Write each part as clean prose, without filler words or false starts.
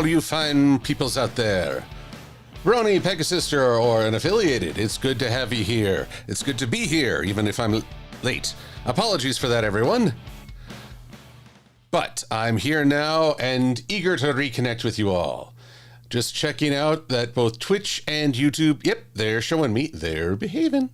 all you fine peoples out there. Brony, Pegasister, or an affiliated, it's good to have you here. It's good to be here, even if I'm late. Apologies for that, everyone. But I'm here now and eager to reconnect with you all. Just checking out that both Twitch and YouTube, yep, they're showing me they're behaving,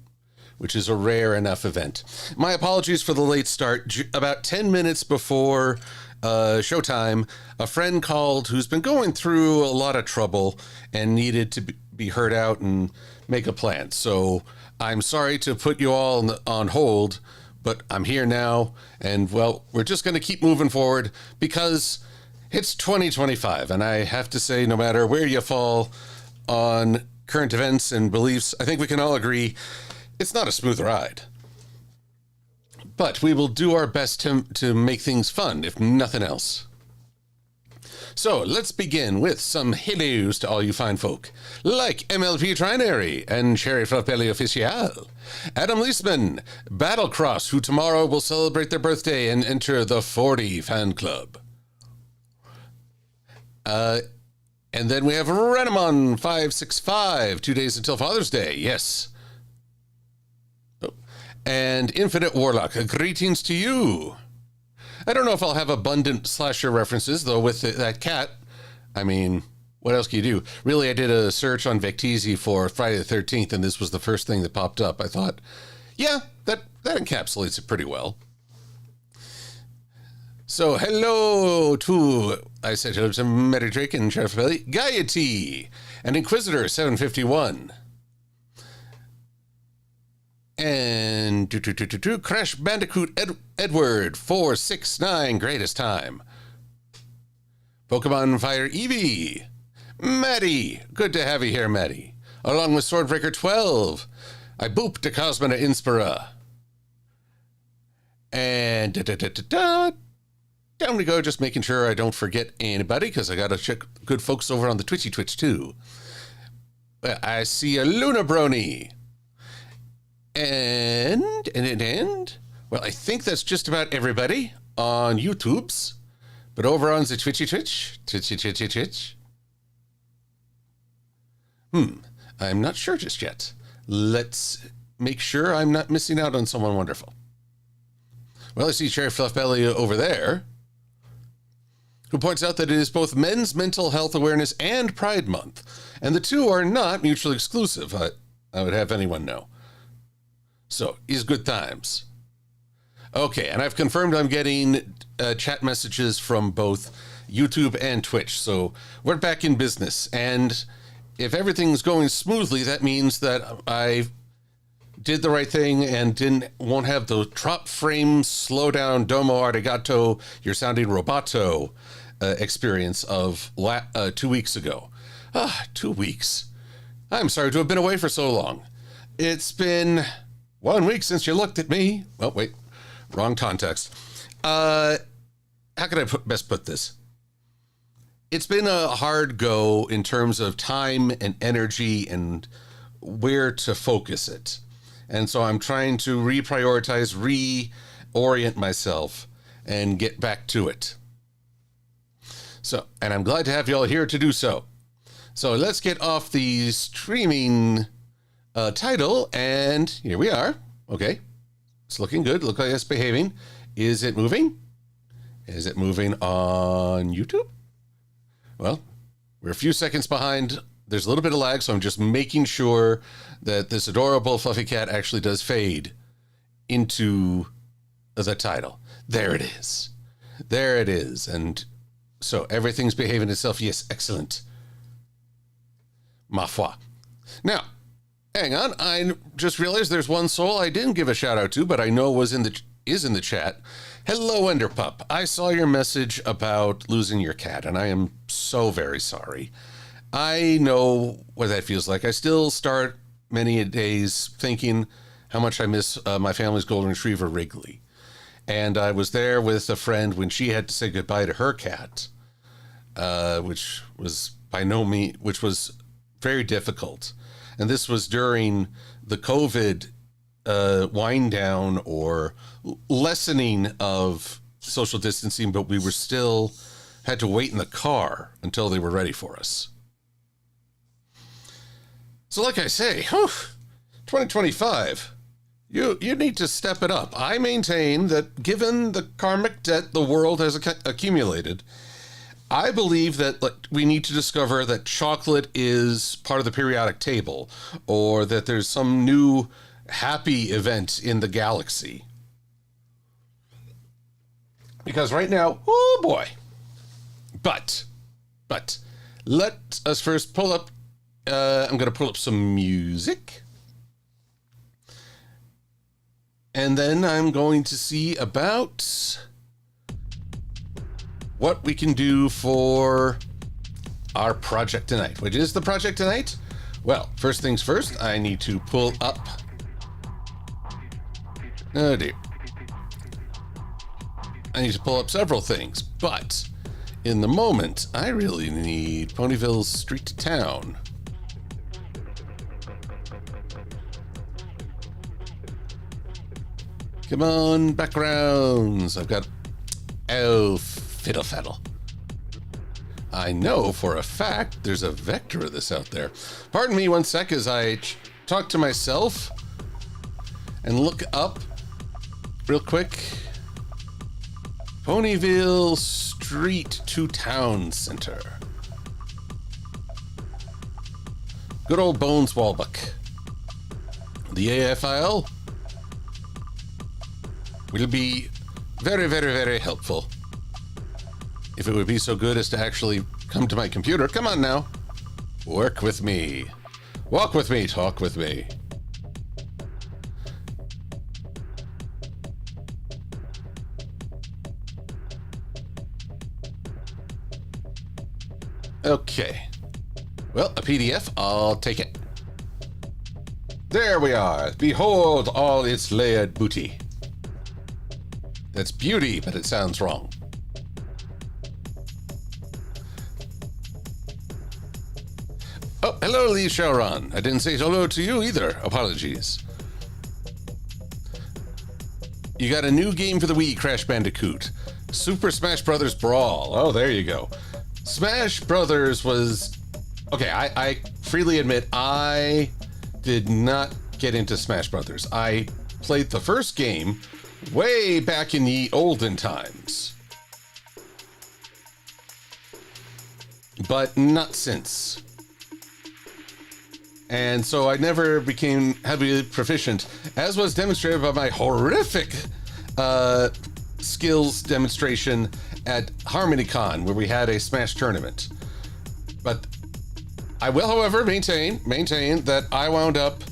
which is a rare enough event. My apologies for the late start. About 10 minutes before showtime, a friend called who's been going through a lot of trouble and needed to be heard out and make a plan. So I'm sorry to put you all on hold, but I'm here now, and, well, we're just going to keep moving forward because it's 2025, and I have to say, no matter where you fall on current events and beliefs, I think we can all agree it's not a smooth ride. But we will do our best to make things fun, if nothing else. So let's begin with some hellos to all you fine folk, like MLP Trinary and Cherry Fluffbelly Official, Adam Leisman, Battlecross, who tomorrow will celebrate their birthday and enter the 40 fan club. And then we have Renamon 565, 2 days until Father's Day, yes. Oh. And Infinite Warlock, greetings to you. I don't know if I'll have abundant slasher references, though, with that cat. I mean, what else can you do? Really, I did a search on Vecteezy for Friday the 13th, and this was the first thing that popped up. I thought, yeah, that encapsulates it pretty well. So, hello to, I said hello to Mary Drake and Sheriff Belly, Gaiety, and Inquisitor 751. And Crash Bandicoot Edward 469, greatest time. Pokemon Fire Eevee, Maddie, good to have you here, Maddie. Along with Swordbreaker 12, I booped to Cosmina Inspira. And down we go, just making sure I don't forget anybody, because I got to check good folks over on the Twitchy Twitch, too. I see a Luna Brony. And, well, I think that's just about everybody on YouTube's. But over on the Twitchy Twitch. I'm not sure just yet. Let's make sure I'm not missing out on someone wonderful. Well, I see Cherry Fluffbelly over there, who points out that it is both Men's Mental Health Awareness and Pride Month, and the two are not mutually exclusive, I would have anyone know. So, is good times. Okay, and I've confirmed I'm getting chat messages from both YouTube and Twitch, so we're back in business, and if everything's going smoothly, that means that I did the right thing and won't have the drop frame, slow down, domo arigato, you're sounding roboto experience of 2 weeks ago. 2 weeks. I'm sorry to have been away for so long. It's been 1 week since you looked at me. Oh, wait, wrong context. How can I best put this? It's been a hard go in terms of time and energy and where to focus it. And so I'm trying to reprioritize, reorient myself, and get back to it. So, and I'm glad to have you all here to do so. So let's get off the streaming title, and here we are. Okay, it's looking good. Look like it's behaving. Is it moving? Is it moving on YouTube? Well, we're a few seconds behind. There's a little bit of lag, so I'm just making sure that this adorable fluffy cat actually does fade into the title. There it is. There it is. And so everything's behaving itself. Yes, excellent. Ma foi. Now, hang on. I just realized there's one soul I didn't give a shout out to, but I know is in the chat. Hello, Enderpup. I saw your message about losing your cat, and I am so very sorry. I know what that feels like. I still start many days thinking how much I miss my family's golden retriever, Wrigley. And I was there with a friend when she had to say goodbye to her cat, which was very difficult. And this was during the COVID wind down or lessening of social distancing, but we were still had to wait in the car until they were ready for us. So like I say, 2025, you need to step it up. I maintain that given the karmic debt the world has accumulated, I believe that we need to discover that chocolate is part of the periodic table, or that there's some new happy event in the galaxy. Because right now, oh boy. But let us first pull up, I'm going to pull up some music. And then I'm going to see about what we can do for our project tonight. Which is the project tonight? Well, first things first, I need to pull up. Oh dear. I need to pull up several things, but in the moment, I really need Ponyville's Street to Town. Come on, backgrounds. I've got... Oh, fiddle faddle. I know for a fact there's a vector of this out there. Pardon me one sec as I talk to myself and look up real quick. Ponyville Street to Town Center. Good old Bones Walbuck. The AFIL will be very, very, very helpful. If it would be so good as to actually come to my computer. Come on now. Work with me. Walk with me. Talk with me. Okay. Well, a PDF. I'll take it. There we are. Behold all its layered booty. That's beauty, but it sounds wrong. Oh, hello, Lee Sharon. I didn't say hello to you either. Apologies. You got a new game for the Wii, Crash Bandicoot. Super Smash Brothers Brawl. Oh, there you go. Smash Brothers was... Okay, I freely admit I did not get into Smash Brothers. I played the first game way back in the olden times. But not since. And so I never became heavily proficient, as was demonstrated by my horrific skills demonstration at HarmonyCon, where we had a Smash tournament. But I will, however, maintain that I wound up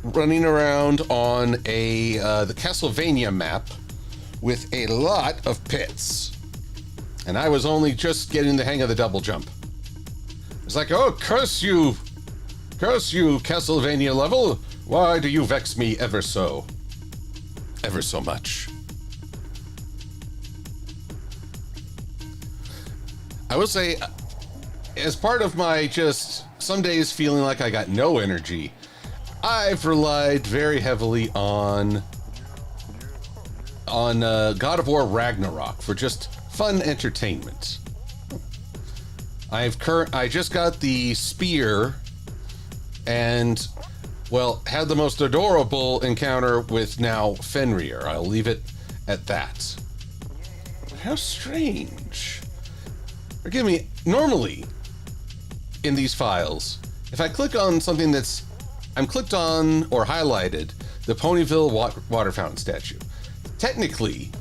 running around on the Castlevania map with a lot of pits. And I was only just getting the hang of the double jump. It's like, oh, curse you, Castlevania level. Why do you vex me ever so much? I will say, as part of my just some days feeling like I got no energy, I've relied very heavily on God of War Ragnarok for just fun entertainment. I just got the spear and, well, had the most adorable encounter with now Fenrir. I'll leave it at that. How strange. Forgive me, normally in these files, if I click on something that's I'm clicked on or highlighted the Ponyville water fountain statue. Technically,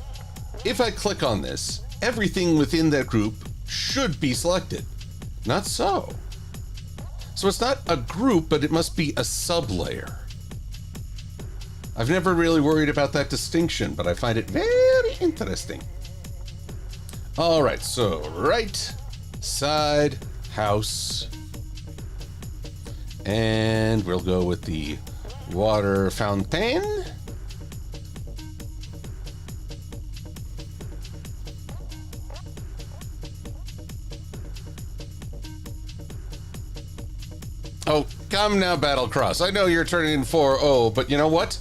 if I click on this, everything within that group should be selected. Not so. So it's not a group, but it must be a sublayer. I've never really worried about that distinction, but I find it very interesting. All right, so right side house. And we'll go with the water fountain. Oh, come now, Battlecross. I know you're turning 4-0, but you know what?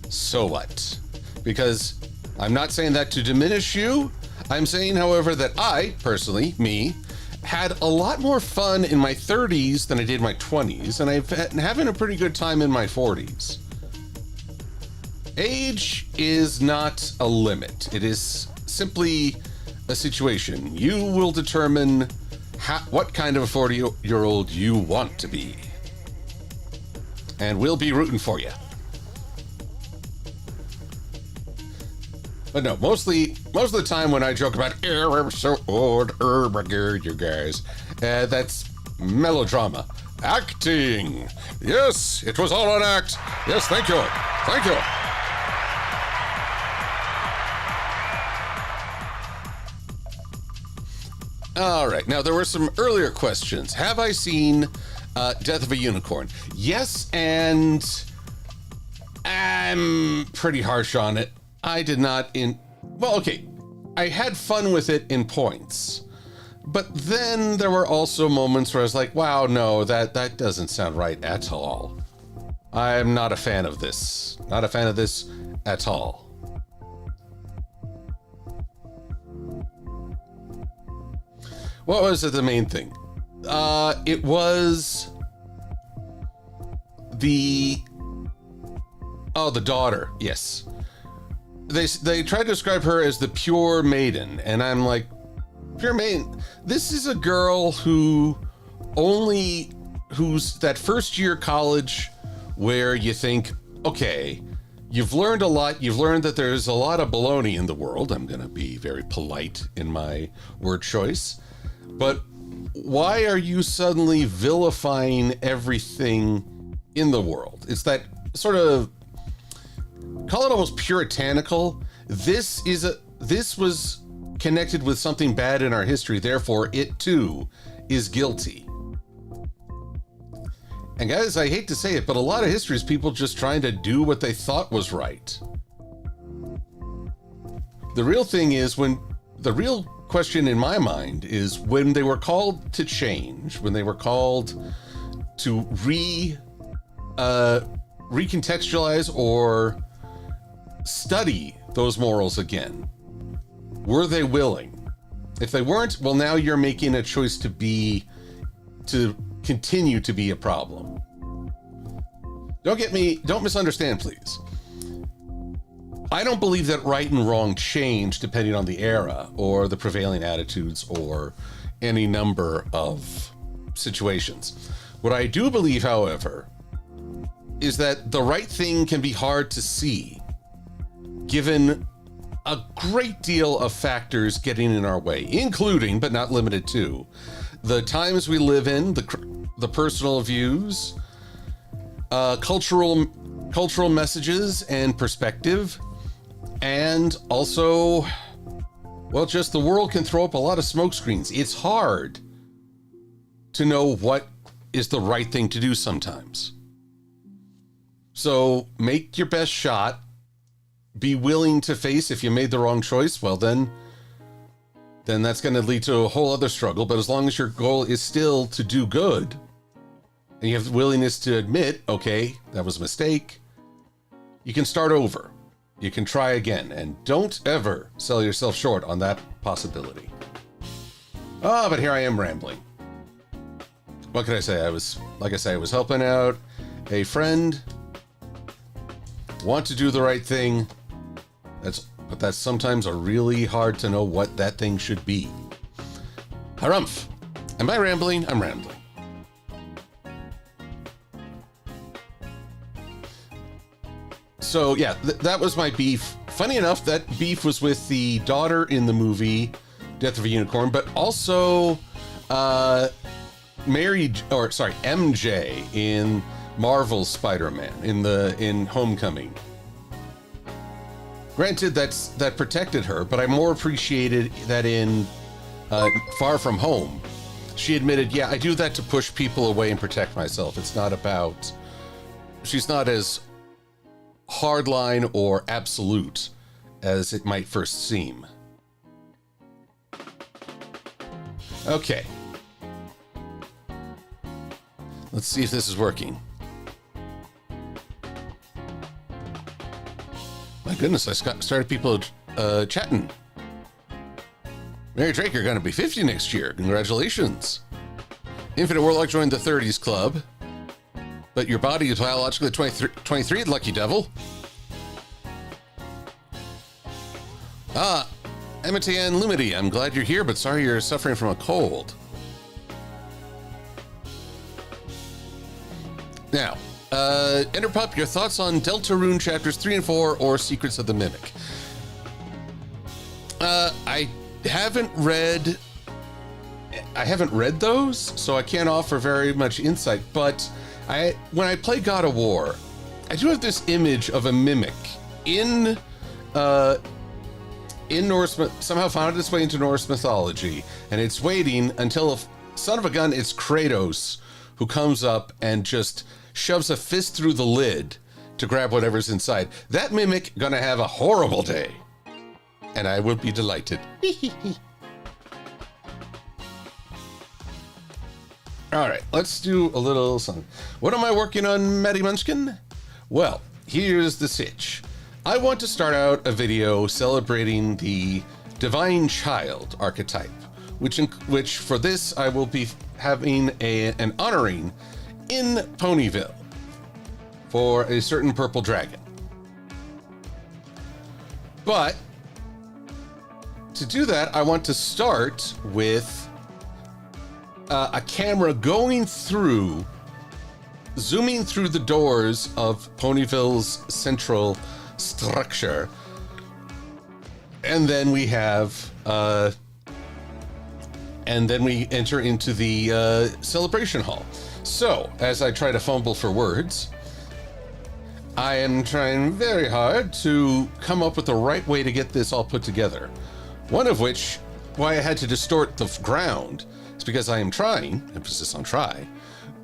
So what? Because I'm not saying that to diminish you. I'm saying, however, that I, personally, me, had a lot more fun in my 30s than I did my 20s, and I've been having a pretty good time in my 40s. Age is not a limit. It is simply a situation. You will determine what kind of a 40-year-old you want to be. And we'll be rooting for you. But no, most of the time when I joke about, I'm so old, you guys, that's melodrama. Acting. Yes, it was all an act. Yes, thank you. Thank you. All right, now there were some earlier questions. Have I seen Death of a Unicorn? Yes, and I'm pretty harsh on it. I did not well, okay, I had fun with it in points, but then there were also moments where I was like, wow, no, that doesn't sound right at all. I'm not a fan of this. Not a fan of this at all. What was the main thing? It was the daughter, yes. They tried to describe her as the pure maiden, and I'm like, pure maiden? This is a girl who's that first year college where you think, okay, you've learned a lot. You've learned that there's a lot of baloney in the world. I'm going to be very polite in my word choice. But why are you suddenly vilifying everything in the world? It's that sort of, call it almost puritanical. This was connected with something bad in our history, therefore it too is guilty. And guys, I hate to say it, but a lot of history is people just trying to do what they thought was right. The real thing is the real question in my mind is when they were called to change, when they were called to recontextualize or study those morals again, were they willing? If they weren't, well, now you're making a choice to continue to be a problem. Don't misunderstand, please. I don't believe that right and wrong change depending on the era or the prevailing attitudes or any number of situations. What I do believe, however, is that the right thing can be hard to see given a great deal of factors getting in our way, including, but not limited to, the times we live in, the personal views, cultural messages and perspective, and also, well, just the world can throw up a lot of smoke screens. It's hard to know what is the right thing to do sometimes. So make your best shot. Be willing to face if you made the wrong choice. Well, then that's going to lead to a whole other struggle. But as long as your goal is still to do good, and you have the willingness to admit, okay, that was a mistake, you can start over. You can try again, and don't ever sell yourself short on that possibility. But here I am rambling. What can I say? I was helping out a friend, want to do the right thing. But that's sometimes a really hard to know what that thing should be. Harumph. Am I rambling? I'm rambling. So yeah, that was my beef. Funny enough, that beef was with the daughter in the movie Death of a Unicorn, but also MJ in Marvel's Spider-Man in Homecoming. Granted, that protected her, but I more appreciated that in Far From Home, she admitted, yeah, I do that to push people away and protect myself. It's not about, she's not as hardline or absolute as it might first seem. Okay. Let's see if this is working. My goodness, I started people chatting. Mary Drake, you're going to be 50 next year. Congratulations. Infinite Warlock joined the 30s club, but your body is biologically 23, lucky devil. Amity and Lumity, I'm glad you're here, but sorry you're suffering from a cold. Now, Enderpup, your thoughts on Deltarune chapters 3 and 4 or Secrets of the Mimic? I haven't read those, so I can't offer very much insight, but when I play God of War, I do have this image of a mimic in Norse, somehow found its way into Norse mythology, and it's waiting until son of a gun, it's Kratos who comes up and just shoves a fist through the lid to grab whatever's inside. That mimic gonna have a horrible day, and I will be delighted. All right, let's do a little something. What am I working on, Matty Munchkin? Well, here's the sitch. I want to start out a video celebrating the Divine Child archetype, which for this I will be having an honoring in Ponyville for a certain purple dragon. But to do that, I want to start with a camera zooming through the doors of Ponyville's central structure, and then we have and then we enter into the celebration hall. So as I try to fumble for words, I am trying very hard to come up with the right way to get this all put together. One of which, why I had to distort the ground, is because I am trying, emphasis on try,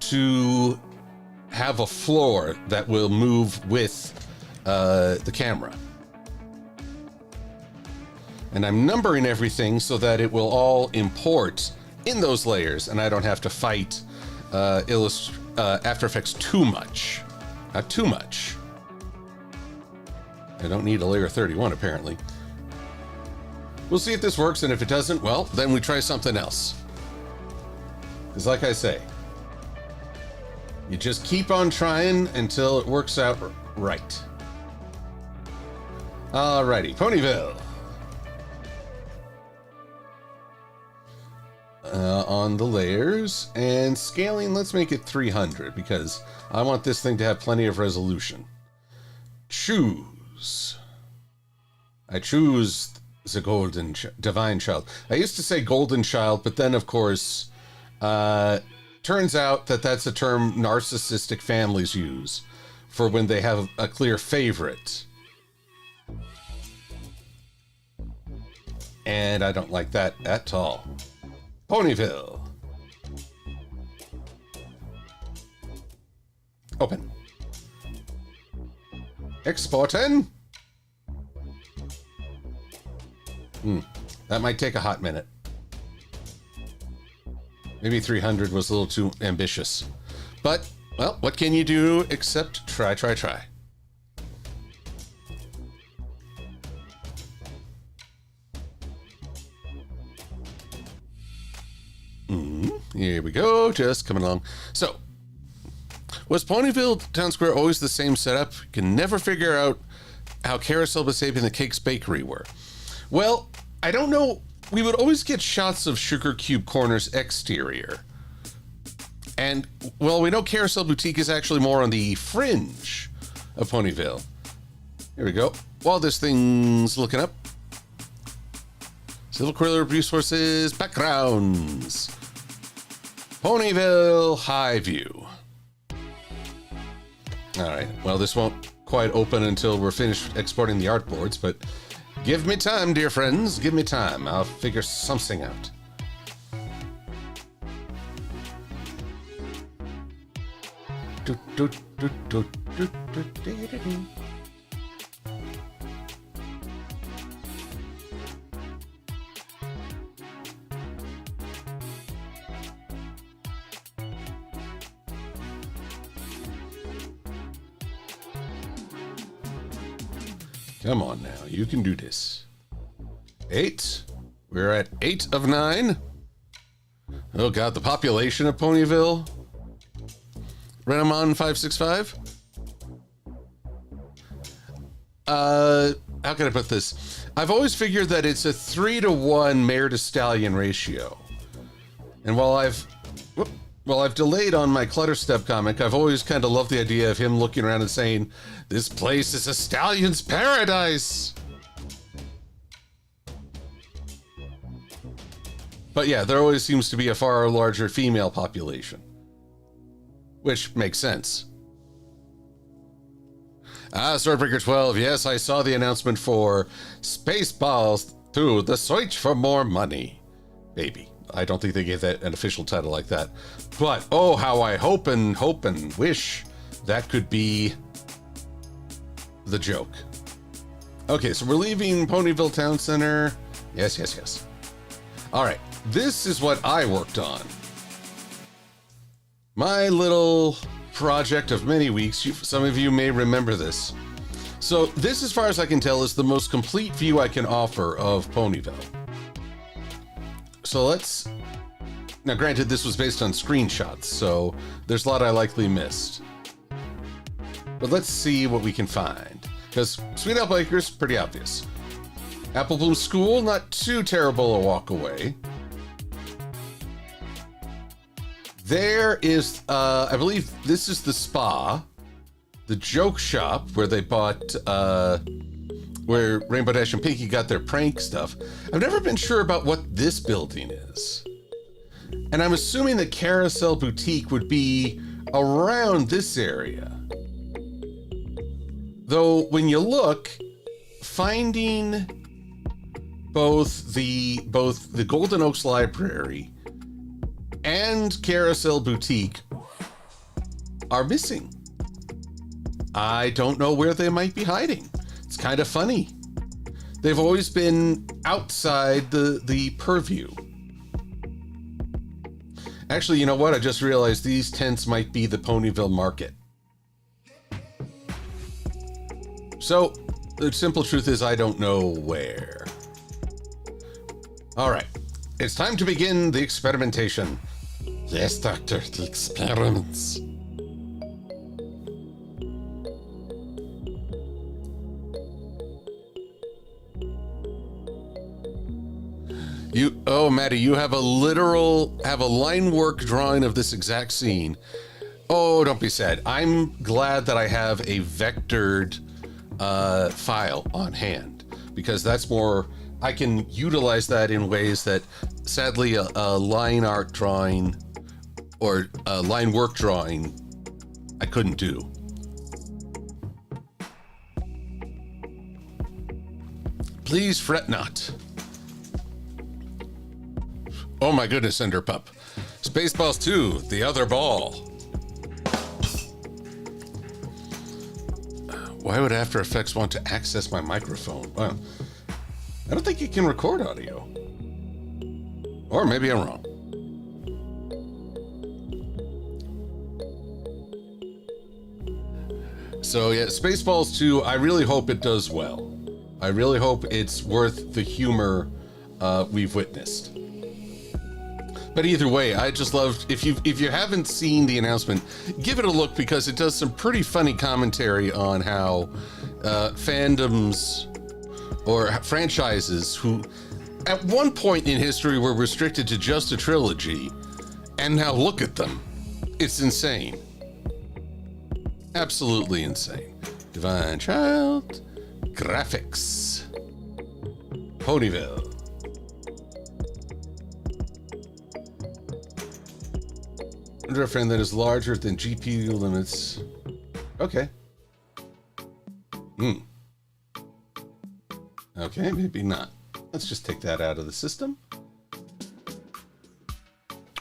to have a floor that will move with the camera. And I'm numbering everything so that it will all import in those layers and I don't have to fight After Effects too much. Not too much. I don't need a layer 31 apparently. We'll see if this works, and if it doesn't, well, then we try something else. Because like I say, you just keep on trying until it works out right. Alrighty, Ponyville. On the layers and scaling, let's make it 300 because I want this thing to have plenty of resolution. Choose. I choose the Divine Child. I used to say Golden Child, but then of course, turns out that that's a term narcissistic families use for when they have a clear favorite. And I don't like that at all. Ponyville. Open. Exporting. That might take a hot minute. Maybe 300 was a little too ambitious. But, well, what can you do except try, try, try. Here we go, just coming along. So, was Ponyville Town Square always the same setup? Can never figure out how Carousel, Basabe, and the Cakes Bakery were. Well, I don't know. We would always get shots of Sugar Cube Corner's exterior. And, well, we know Carousel Boutique is actually more on the fringe of Ponyville. Here we go. While this thing's looking up. Silver-Quill resources, backgrounds. Ponyville High View. All right. Well, this won't quite open until we're finished exporting the artboards, but give me time, dear friends. Give me time. I'll figure something out. Come on now, you can do this. 8. We're at 8 of 9. Oh god, the population of Ponyville. Renamon 565. How can I put this? I've always figured that it's a 3-to-1 mare to stallion ratio. And while I've delayed on my Clutterstep comic, I've always kind of loved the idea of him looking around and saying, "This place is a stallion's paradise." But yeah, there always seems to be a far larger female population, which makes sense. Swordbreaker 12, yes, I saw the announcement for Spaceballs 2, The Search for More Money. Baby. I don't think they gave that an official title like that. But, oh, how I hope and wish that could be the joke. Okay, so we're leaving Ponyville Town Center. Yes. All right, this is what I worked on. My little project of many weeks. Some of you may remember this. So this, as far as I can tell, is the most complete view I can offer of Ponyville. So let's... Now, granted, this was based on screenshots, so there's a lot I likely missed. But let's see what we can find. Because Sweet Apple Acres, pretty obvious. Apple Bloom School, not too terrible a walk away. There is, I believe this is the spa, the joke shop where they bought, where Rainbow Dash and Pinky got their prank stuff. I've never been sure about what this building is. And I'm assuming the Carousel Boutique would be around this area. Though, when you look, finding both the Golden Oaks Library and Carousel Boutique are missing. I don't know where they might be hiding. It's kind of funny. They've always been outside the purview. Actually, you know what? I just realized these tents might be the Ponyville Market. So, the simple truth is I don't know where. All right. It's time to begin the experimentation. Yes, Doctor, the experiments. Maddie, you have a line work drawing of this exact scene. Oh, don't be sad. I'm glad that I have a vectored file on hand, because that's more, I can utilize that in ways that sadly a line art drawing or a line work drawing I couldn't do. Please fret not. Oh my goodness, Enderpup. Spaceballs 2, the other ball. Why would After Effects want to access my microphone? Well, I don't think you can record audio. Or maybe I'm wrong. So yeah, Spaceballs 2, I really hope it does well. I really hope it's worth the humor we've witnessed. But either way, I just loved, if you haven't seen the announcement, give it a look, because it does some pretty funny commentary on how fandoms or franchises who at one point in history were restricted to just a trilogy, and now look at them. It's insane. Absolutely insane. Divine Child, graphics, Ponyville. Under a friend that is larger than GPU limits. Okay. Okay, maybe not. Let's just take that out of the system.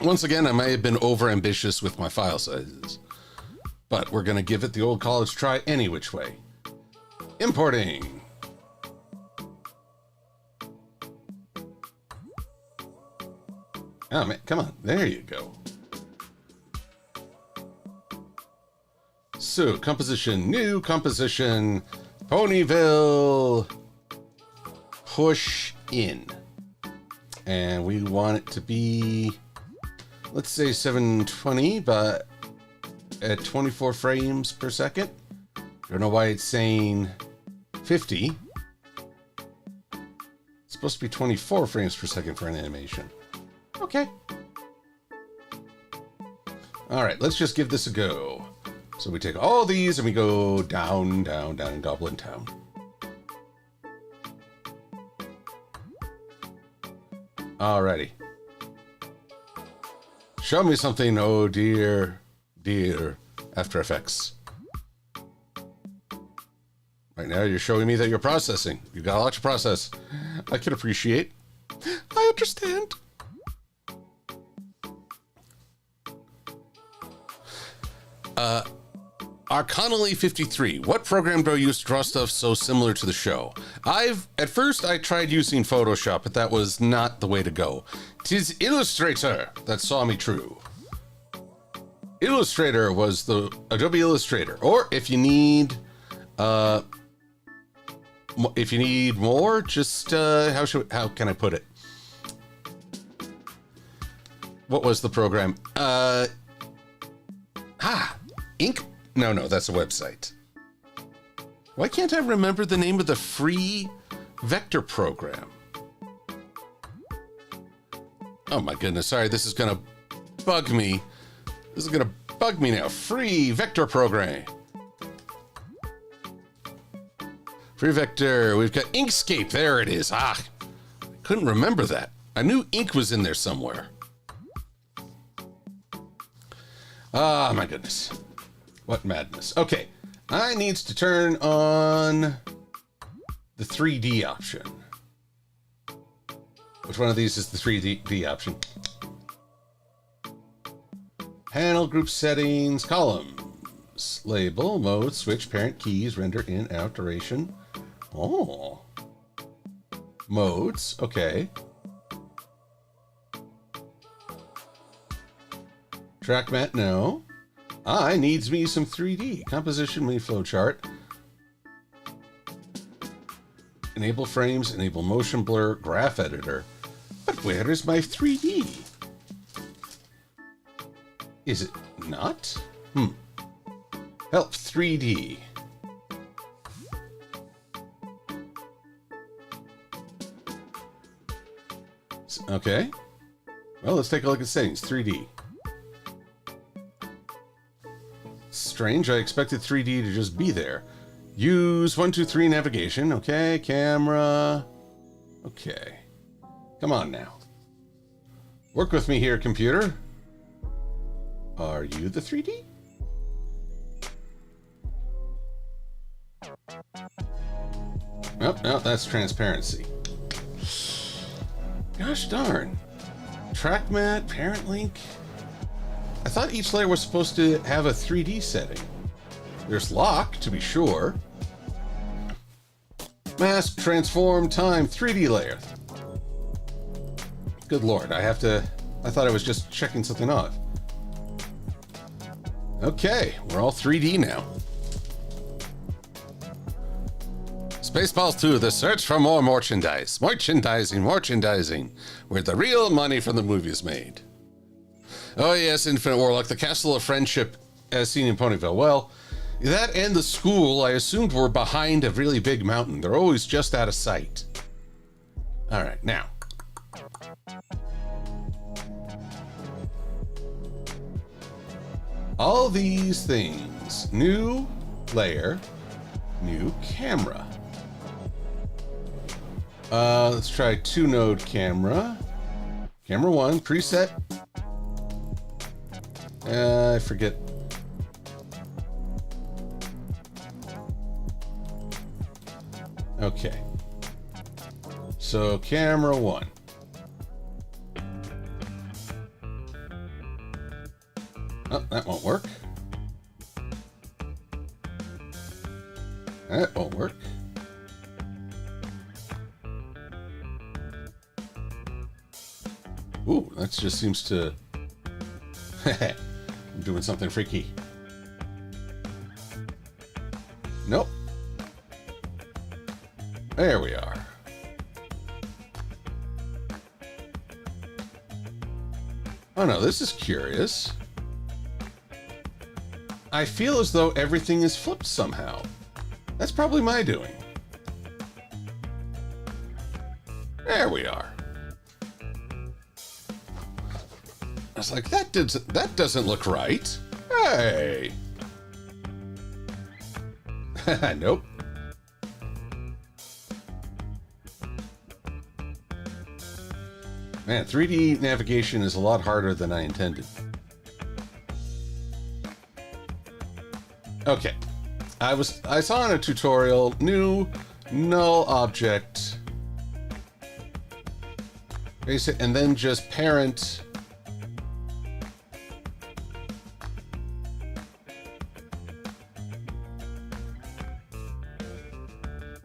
Once again, I may have been overambitious with my file sizes, but we're going to give it the old college try any which way. Importing. Oh man, come on. There you go. So, composition, new composition, Ponyville, push in. And we want it to be, let's say 720, but at 24 frames per second. Don't know why it's saying 50. It's supposed to be 24 frames per second for an animation. Okay. All right, let's just give this a go. So we take all these and we go down, down, down in Goblin Town. Alrighty. Show me something, oh dear, dear After Effects. Right now you're showing me that you're processing. You've got a lot to process. I can appreciate. I understand. Arconally 53. What program do I use to draw stuff so similar to the show? At first I tried using Photoshop, but that was not the way to go. 'Tis Illustrator that saw me true. Illustrator was the Adobe Illustrator. Or if you need more, just how can I put it? What was the program? Ink? No, that's a website. Why can't I remember the name of the free vector program? Oh my goodness, sorry, this is gonna bug me. This is gonna bug me now. Free vector program. Free vector, we've got Inkscape, there it is. I couldn't remember that. I knew ink was in there somewhere. Ah, my goodness. What madness. Okay, I need to turn on the 3D option. Which one of these is the 3D option? Panel, group settings, columns, label, mode, switch, parent, keys, render, in, out, duration. Oh. Modes, okay. Track mat, no. I needs me some 3D. Composition, me flowchart. Enable frames, enable motion blur, graph editor. But where is my 3D? Is it not? Help 3D. Okay. Well, let's take a look at settings. 3D. Strange, I expected 3D to just be there. Use 1, 2, 3 navigation. Okay, camera. Okay. Come on now. Work with me here, computer. Are you the 3D? Nope, no, that's transparency. Gosh darn. Track mat, parent link. I thought each layer was supposed to have a 3D setting. There's lock, to be sure. Mask, transform, time, 3D layer. Good lord, I thought I was just checking something off. Okay, we're all 3D now. Spaceballs 2, the search for more merchandise. Merchandising, where the real money from the movie is made. Oh yes, Infinite Warlock, the Castle of Friendship as seen in Ponyville. Well, that and the school I assumed were behind a really big mountain. They're always just out of sight. All right, now. All these things. New layer, new camera. Let's try 2-node camera. Camera 1, preset. I forget. Okay. So camera 1. Oh, that won't work. That won't work. Ooh, that just seems to... I'm doing something freaky. Nope. There we are. Oh no, this is curious. I feel as though everything is flipped somehow. That's probably my doing. There we are. I was like, that doesn't look right. Hey. Nope. Man, 3D navigation is a lot harder than I intended. Okay. I saw in a tutorial, new null object. Basic, and then just parent.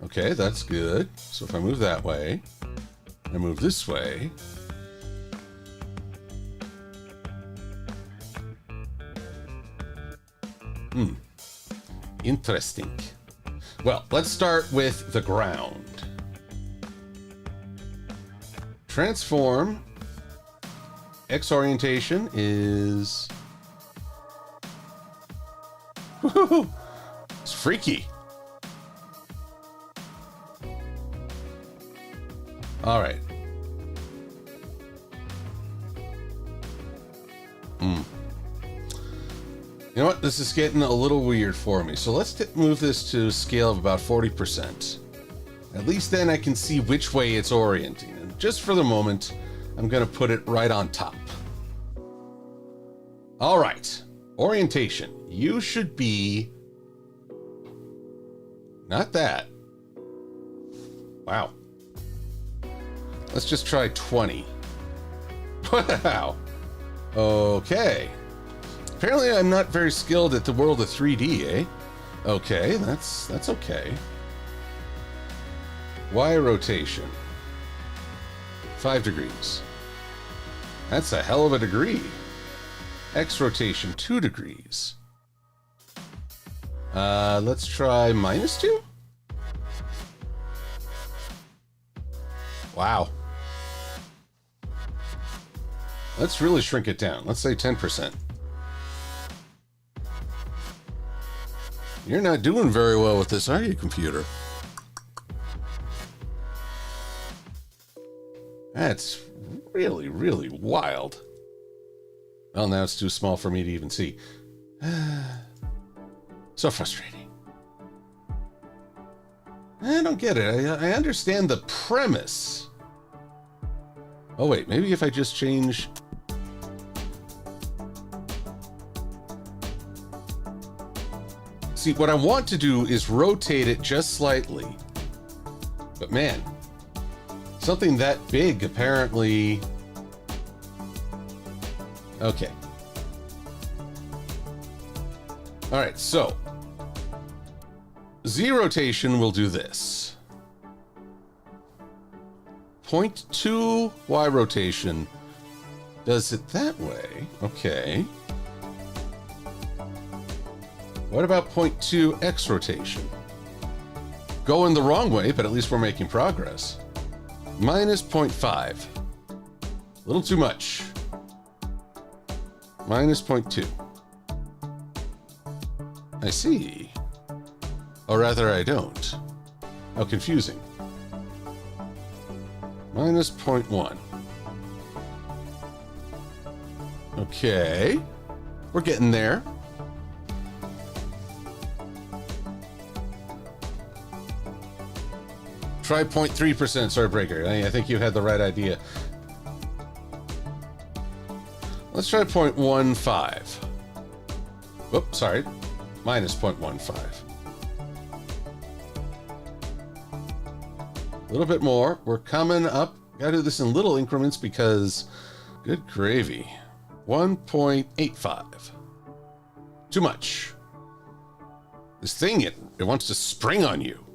Okay, that's good. So if I move that way, I move this way. Interesting. Well, let's start with the ground. Transform. X orientation is... Woo-hoo-hoo. It's freaky. All right. You know what? This is getting a little weird for me. So let's move this to a scale of about 40%. At least then I can see which way it's orienting. And just for the moment, I'm going to put it right on top. All right. Orientation. You should be... Not that. Wow. Let's just try 20. Wow. Okay. Apparently I'm not very skilled at the world of 3D, eh? Okay, that's okay. Y rotation. 5 degrees. That's a hell of a degree. X rotation, 2 degrees. Let's try -2? Wow. Let's really shrink it down. Let's say 10%. You're not doing very well with this, are you, computer? That's really, really wild. Well, now it's too small for me to even see. So frustrating. I don't get it. I understand the premise. Oh, wait. Maybe if I just change... See, what I want to do is rotate it just slightly. But man, something that big apparently... Okay. All right, so Z rotation will do this. 0.2 Y rotation does it that way. Okay. What about 0.2 X rotation? Going the wrong way, but at least we're making progress. -0.5. A little too much. -0.2. I see. Or rather, I don't. How confusing. -0.1. Okay. We're getting there. Try 0.3%, sorry, Breaker. I think you had the right idea. Let's try 0.15. Whoops, sorry. -0.15. A little bit more. We're coming up. Gotta do this in little increments because, good gravy. 1.85. Too much. This thing, it wants to spring on you.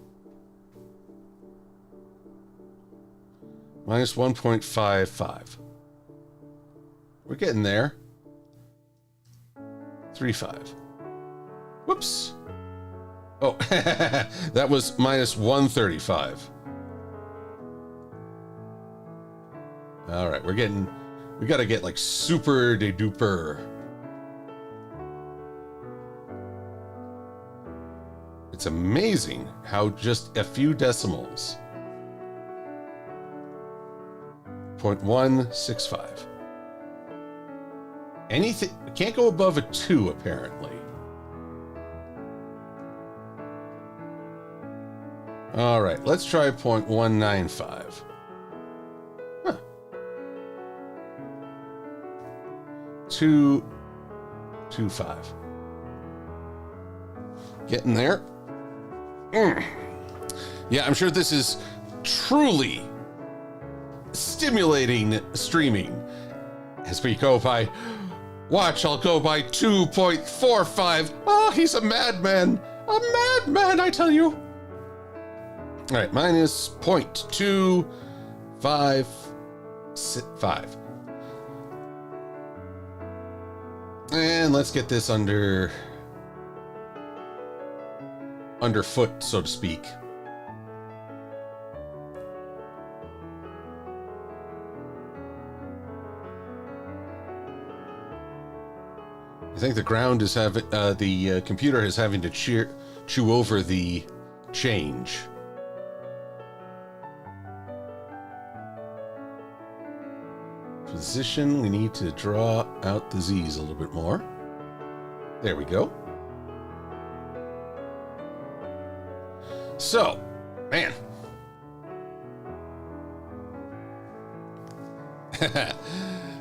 -1.55. We're getting there. 3.5. Whoops. Oh, that was -135. All right, we're getting We gotta get like super de duper. It's amazing how just a few decimals. 0.165. Anything can't go above a 2 apparently. All right, let's try 0.195. Huh. 2.25. Getting there. Yeah, I'm sure this is truly stimulating streaming. As we go by, watch, I'll go by 2.45. Oh, he's a madman. A madman, I tell you. All right, minus 0.255. And let's get this underfoot, so to speak. I think the ground is having, the computer is having to chew over the change. Position, we need to draw out the Z's a little bit more. There we go. So, man.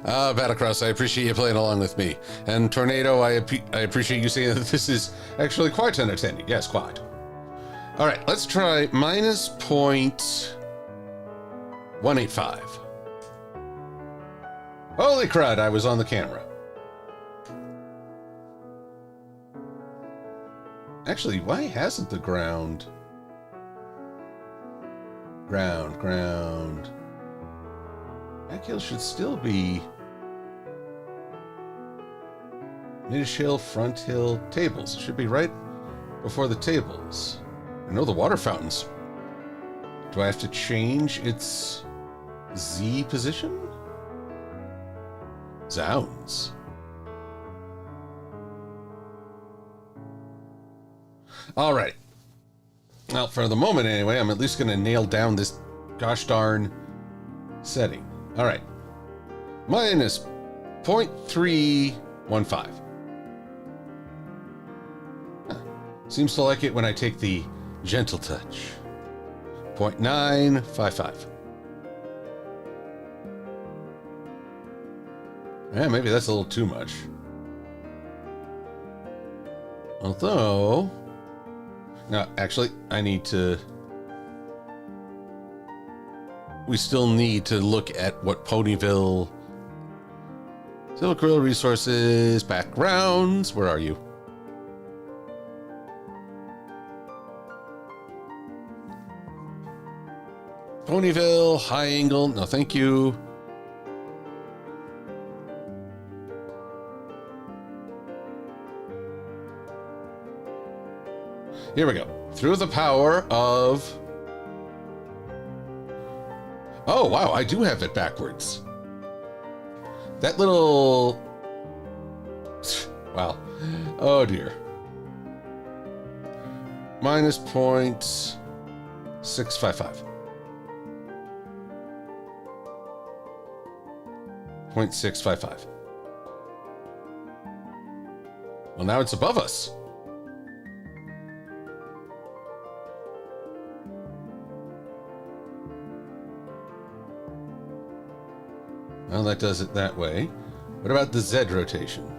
Battlecross, I appreciate you playing along with me. And Tornado, I appreciate you saying that this is actually quite entertaining. Yes, quite. All right, let's try minus 0.185. Holy crud, I was on the camera. Actually, why hasn't the ground... Ground. Back hill should still be... Mid-ish hill, front hill, tables. It should be right before the tables. I know the water fountains. Do I have to change its Z position? Zounds. All right. Well, for the moment anyway, I'm at least going to nail down this gosh darn setting. All right. Minus 0.315. Huh. Seems to like it when I take the gentle touch. 0.955. Yeah, maybe that's a little too much. Although... No, actually, I need to... We still need to look at what Ponyville... Silver-Quill resources, backgrounds, where are you? Ponyville, high angle, no thank you. Here we go. Through the power of... Oh, wow, I do have it backwards. That little... Wow. Oh, dear. Minus 0.655. 0.655. Well, now it's above us. Well, that does it that way. What about the Z rotation?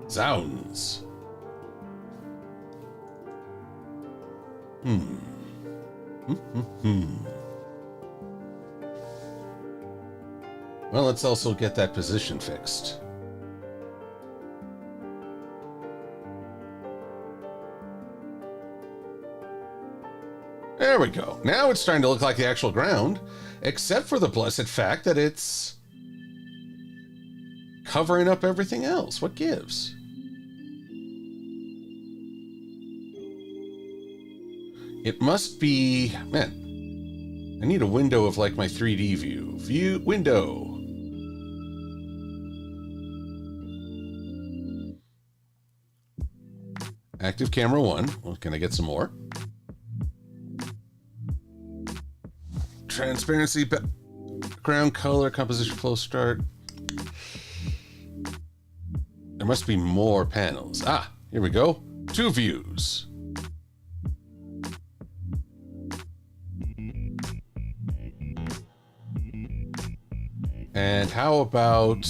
Zounds. Well, let's also get that position fixed. There we go. Now it's starting to look like the actual ground, except for the blessed fact that it's covering up everything else. What gives? It must be... Man. I need a window of like my 3D view. View window. Active camera 1. Well, can I get some more? Transparency, background color, composition, flow start. There must be more panels. Ah, here we go. 2 views. And how about...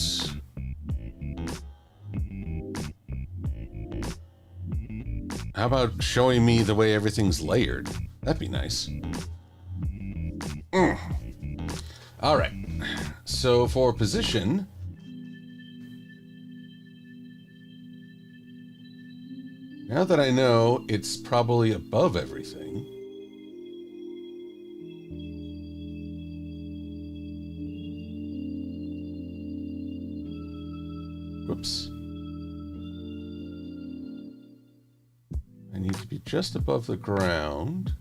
How about showing me the way everything's layered? That'd be nice. All right. So for position... Now that I know it's probably above everything... Whoops. I need to be just above the ground.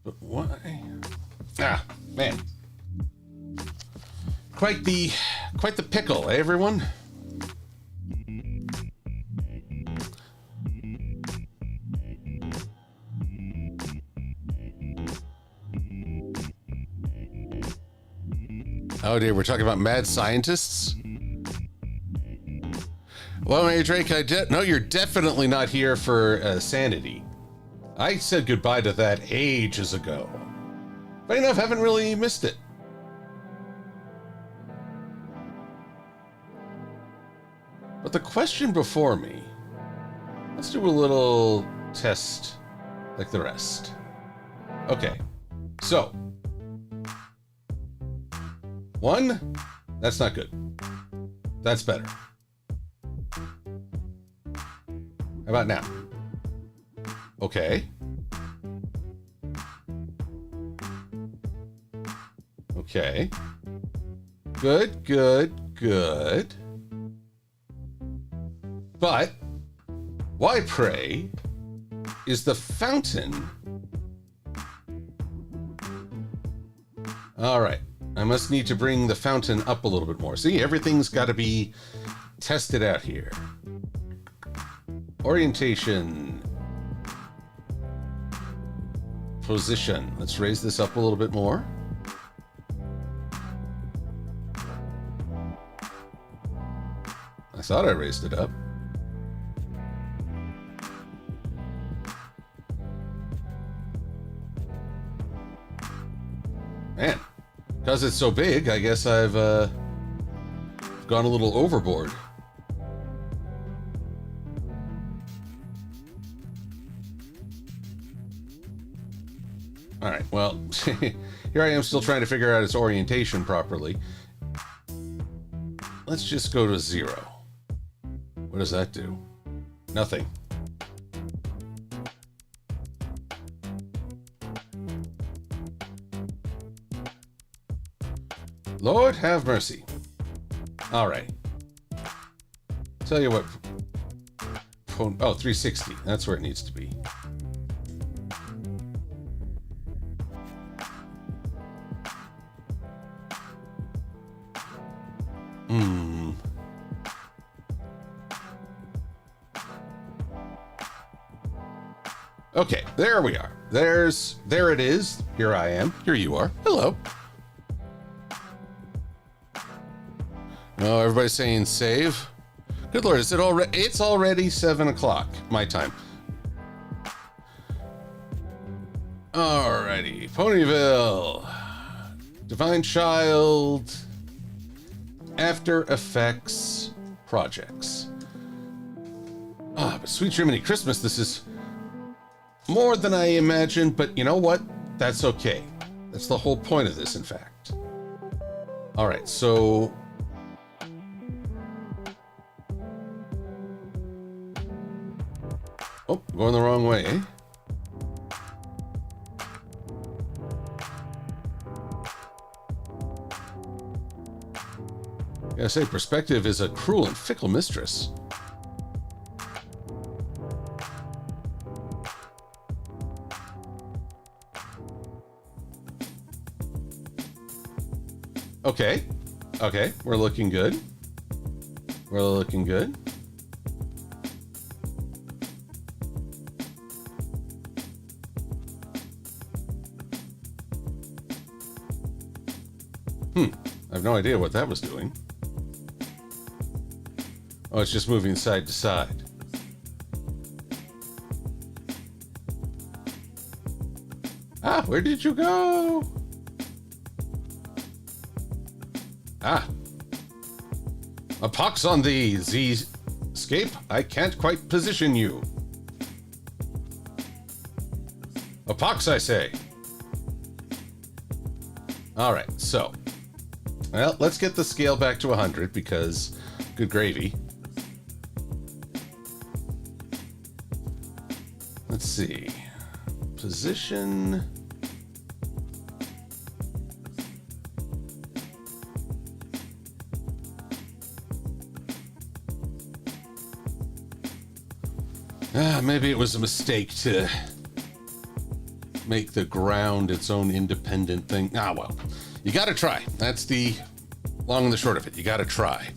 But why? Ah, man. Quite the pickle, eh, everyone? Oh dear, we're talking about mad scientists? Well, Mary Drake, no, you're definitely not here for sanity. I said goodbye to that ages ago. Funny enough, haven't really missed it. But the question before me, let's do a little test like the rest. Okay, so 1, that's not good. That's better. How about now? Okay. Okay. Good, good, good. But why, pray, is the fountain... All right. I must need to bring the fountain up a little bit more. See, everything's got to be tested out here. Orientation. Position. Let's raise this up a little bit more. I thought I raised it up. Man. Because it's so big, I guess I've gone a little overboard. All right, well, here I am still trying to figure out its orientation properly. Let's just go to 0. What does that do? Nothing. Lord have mercy. All right. Tell you what. Oh, 360. That's where it needs to be. Okay, there we are. There it is. Here I am. Here you are. Hello. Oh, everybody's saying save. Good Lord, is it already? It's already 7 o'clock, my time. Alrighty, Ponyville, Divine Child, After Effects projects. Ah, but sweet Jiminy Christmas, this is more than I imagined, but you know what? That's okay. That's the whole point of this, in fact. All right, so... Oh, going the wrong way, eh? Gotta say, perspective is a cruel and fickle mistress. Okay. Okay, we're looking good. We're looking good. I have no idea what that was doing. Oh, it's just moving side to side. Ah, where did you go? Ah. A pox on thee, Z-scape. I can't quite position you. A pox, I say. All right, so. Well, let's get the scale back to 100 because good gravy. Let's see. Position. Maybe it was a mistake to make the ground its own independent thing. Ah, well, you gotta try. That's the long and the short of it. You gotta try.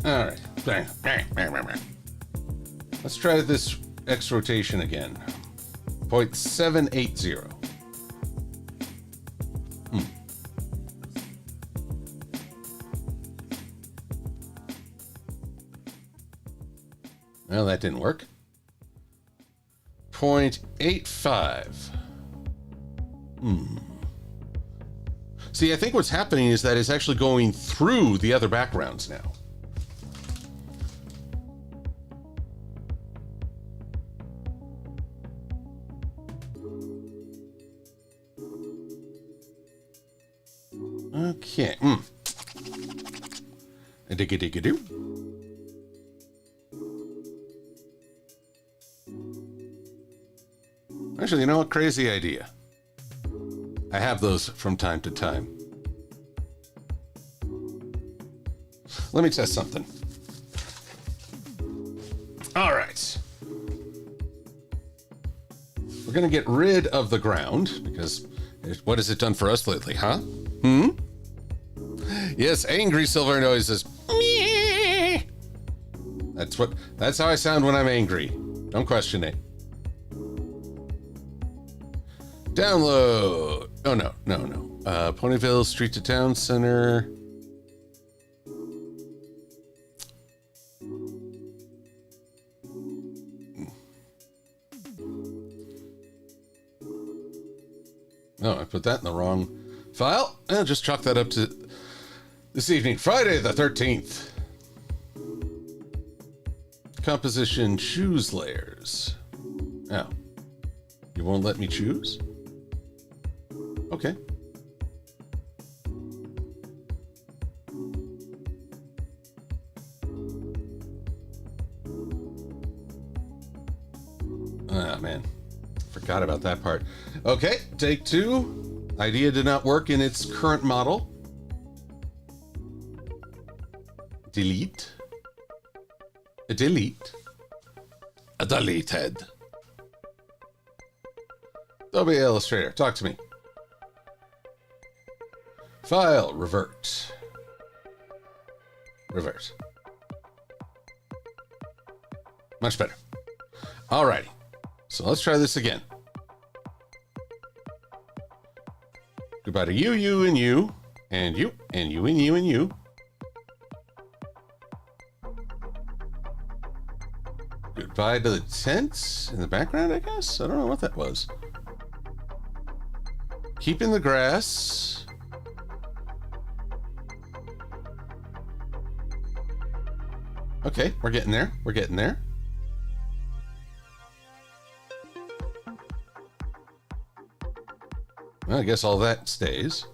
All right. Let's try this X rotation again. 0.780. Well, that didn't work. 0.85. See, I think what's happening is that it's actually going through the other backgrounds now. Okay. A digga-digga-doo. Actually, you know what? Crazy idea. I have those from time to time. Let me test something. All right. We're going to get rid of the ground because what has it done for us lately, huh? Yes, angry silver noises. Meh. That's how I sound when I'm angry. Don't question it. Download. Oh, no. Ponyville Street to Town Center. Oh, I put that in the wrong file. I'll just chalk that up to this evening, Friday the 13th. Composition choose layers. Oh, you won't let me choose? Okay. Ah, man. Forgot about that part. Okay, take two. Idea did not work in its current model. Delete. Delete. Deleted. Adobe Illustrator, talk to me. File, revert. Revert. Much better. Alrighty. So let's try this again. Goodbye to you, you, and you, and you, and you, and you, and you. Goodbye to the tents in the background, I guess? I don't know what that was. Keeping the grass. Okay, we're getting there. We're getting there. Well, I guess all that stays.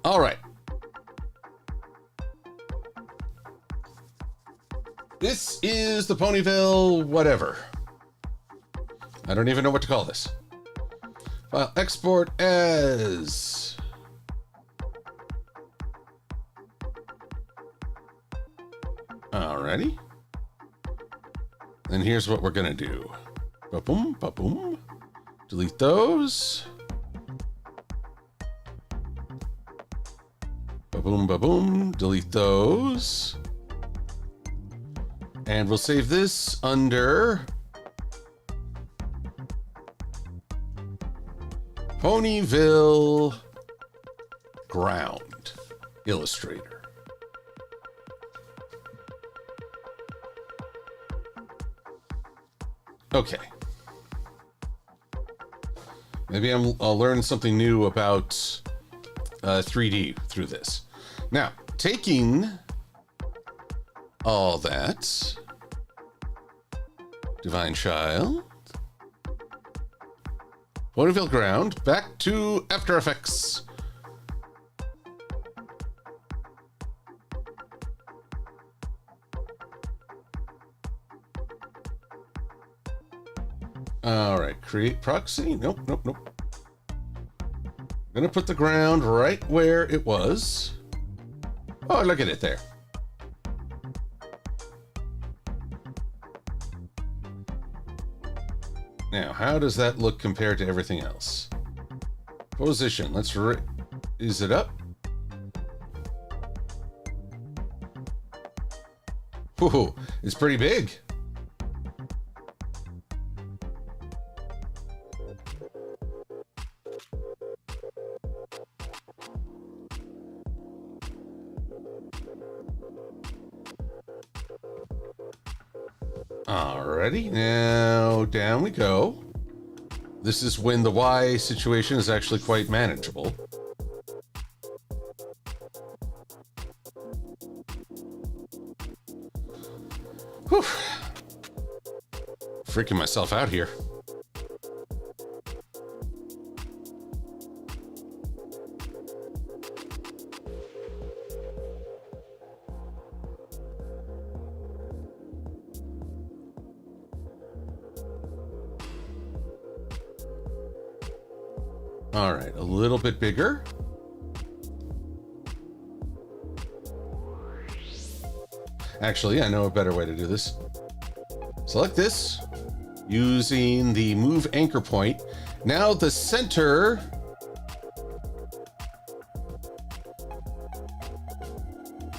All right. This is the Ponyville whatever. I don't even know what to call this. File export as. Alrighty. And here's what we're gonna do. Ba-boom, ba-boom. Delete those. Ba-boom, ba-boom. Delete those. And we'll save this under Ponyville Ground Illustrator. Okay. Maybe I'll learn something new about 3D through this. Now, taking all that, Divine Child, Ponyville Ground, back to After Effects. All right, create proxy. Nope, nope, nope. I'm gonna put the ground right where it was. Oh, look at it there. Now, how does that look compared to everything else? Position. Let's is it up? Whoa, it's pretty big. Alrighty, now down we go. This is when the Y situation is actually quite manageable. Whew. Freaking myself out here. All right, a little bit bigger. Actually, I know a better way to do this. Select this using the move anchor point. Now the center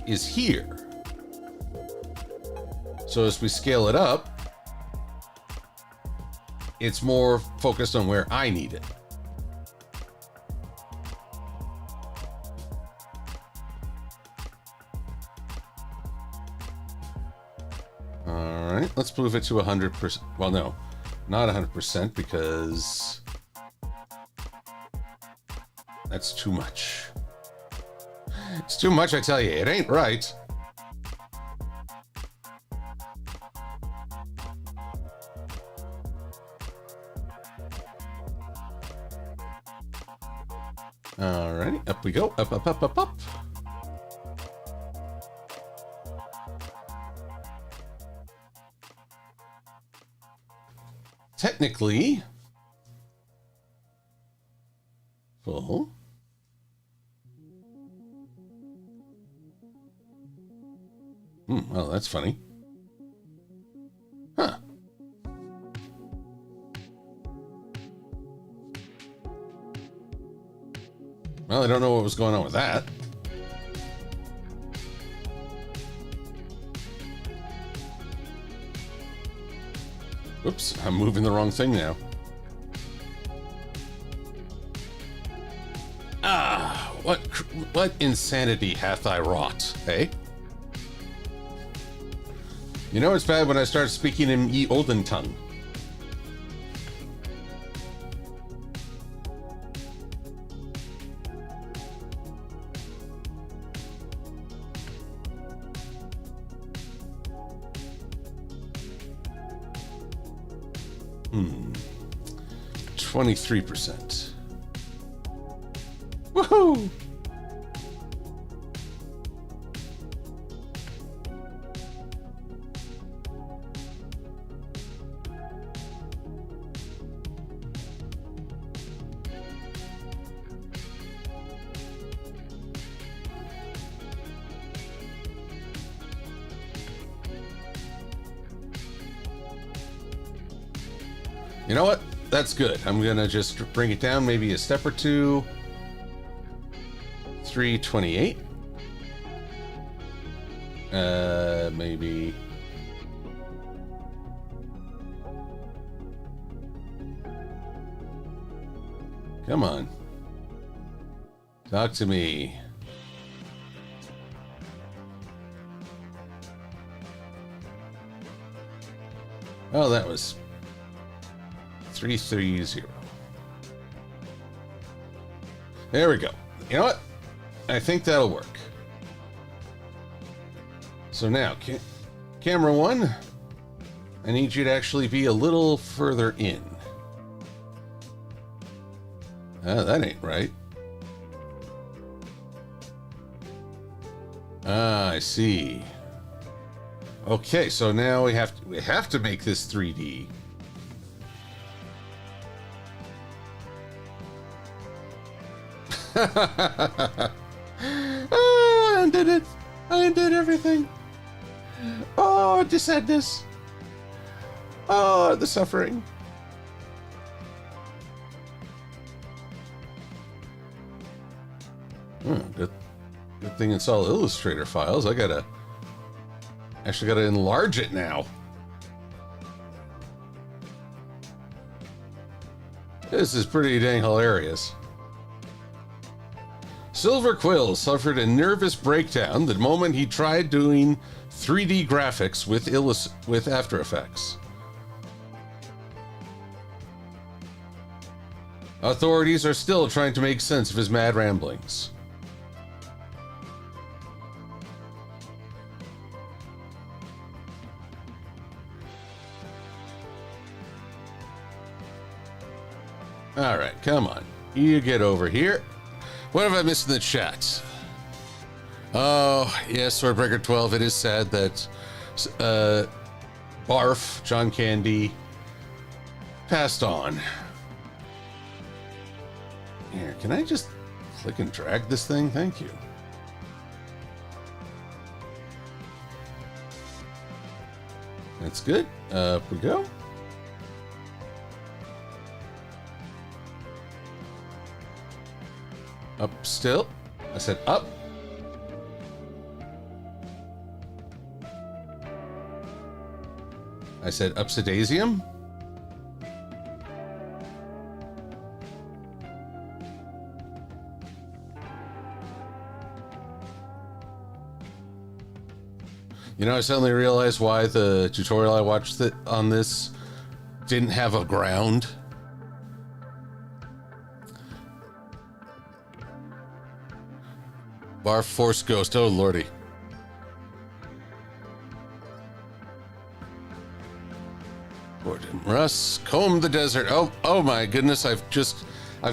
is here. So as we scale it up, it's more focused on where I need it. Let's move it to 100%. Well, no, not 100% because that's too much. It's too much, I tell you. It ain't right. Alrighty, up we go. Up, up, up, up, up. Technically, full. Well, that's funny. Huh. Well, I don't know what was going on with that. Oops, I'm moving the wrong thing now. Ah, what insanity hath I wrought, eh? You know it's bad when I start speaking in ye olden tongue. Hmm. 23%. Woohoo! You know what? That's good. I'm gonna just bring it down maybe a step or two. 328. Maybe. Come on. Talk to me. Oh, that was 330. There we go. You know what? I think that'll work. So now, camera one, I need you to actually be a little further in. That ain't right. Ah, I see. Okay, so now we have to make this 3D. Oh, I undid it. I undid everything. Oh, the sadness. Oh, the suffering. Good thing it's all Illustrator files. I actually gotta enlarge it now. This is pretty dang hilarious. Silver-Quill suffered a nervous breakdown the moment he tried doing 3D graphics with After Effects. Authorities are still trying to make sense of his mad ramblings. All right, come on. You get over here. What have I missed in the chat? Oh, yes, Swordbreaker 12. It is sad that Barf, John Candy, passed on. Here, can I just click and drag this thing? Thank you. That's good. Up we go. Up still. I said up. I said upsidasium. You know, I suddenly realized why the tutorial I watched on this didn't have a ground. Barf Force Ghost, oh lordy. Russ, comb the desert. Oh my goodness, I've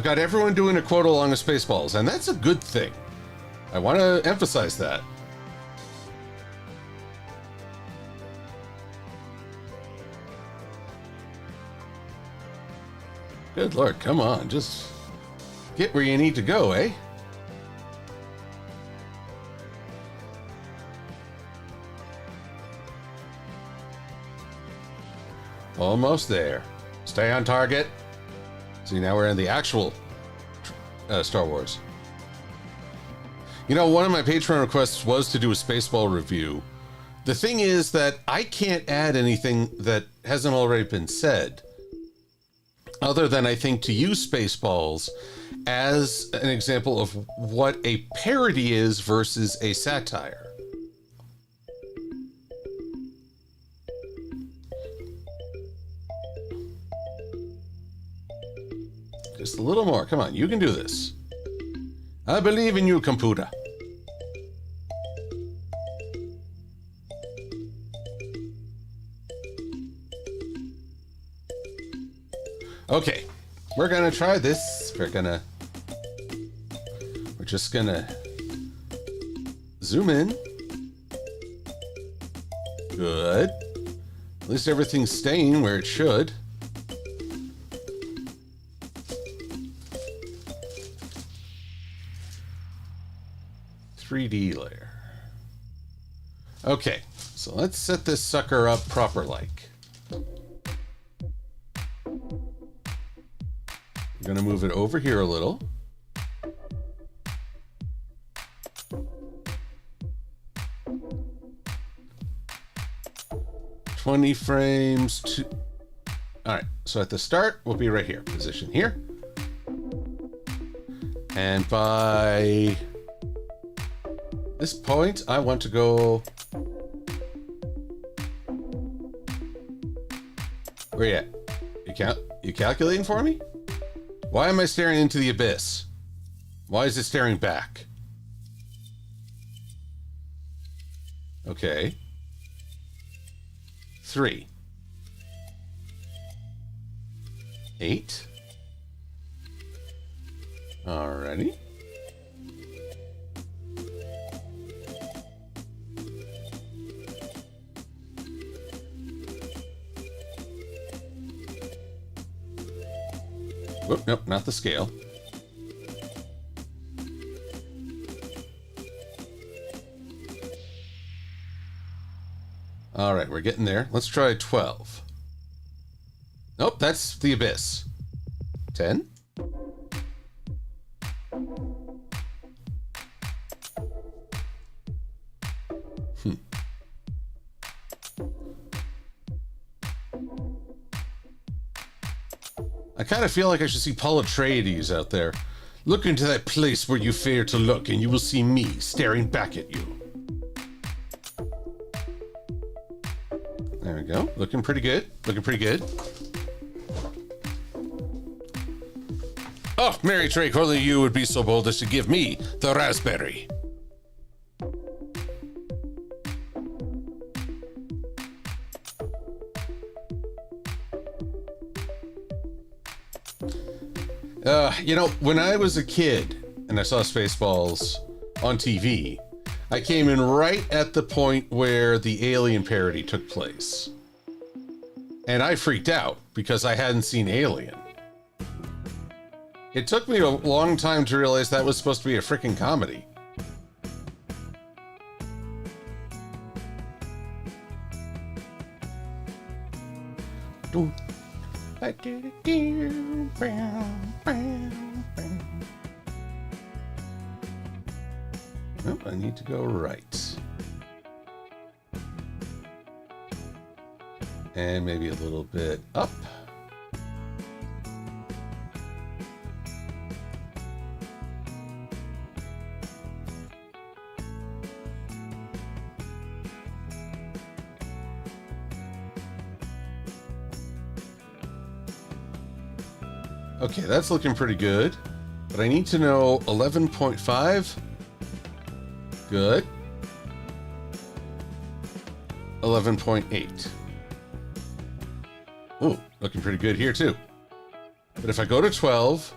got everyone doing a quote along with Spaceballs, and that's a good thing. I want to emphasize that. Good Lord, come on, just get where you need to go, eh? Almost there. Stay on target. See, now we're in the actual Star Wars. You know, one of my Patreon requests was to do a Spaceball review. The thing is that I can't add anything that hasn't already been said, other than I think to use Spaceballs as an example of what a parody is versus a satire. Just a little more. Come on, you can do this. I believe in you, computer. Okay, we're gonna try this. We're just gonna zoom in. Good. At least everything's staying where it should. .3D layer. Okay, so let's set this sucker up proper like. We're going to move it over here a little. "20 frames to..." All right, so at the start, we'll be right here. Position here. And by this point, I want to go... Where you at? You calculating for me? Why am I staring into the abyss? Why is it staring back? Okay. 3. 8. Alrighty. Whoop, nope, not the scale. All right, we're getting there. Let's try 12. Nope, that's the abyss. 10. I kind of feel like I should see Paul Atreides out there. "Look into that place where you fear to look, and you will see me staring back at you." There we go. Looking pretty good. Looking pretty good. "Oh, Mary Drake, only you would be so bold as to give me the raspberry." You know, when I was a kid and I saw Spaceballs on TV, I came in right at the point where the Alien parody took place. And I freaked out because I hadn't seen Alien. It took me a long time to realize that was supposed to be a freaking comedy. Nope, I need to go right. And maybe a little bit up. Okay, that's looking pretty good. But I need to know 11.5. Good. 11.8. Ooh, looking pretty good here too. But if I go to 12,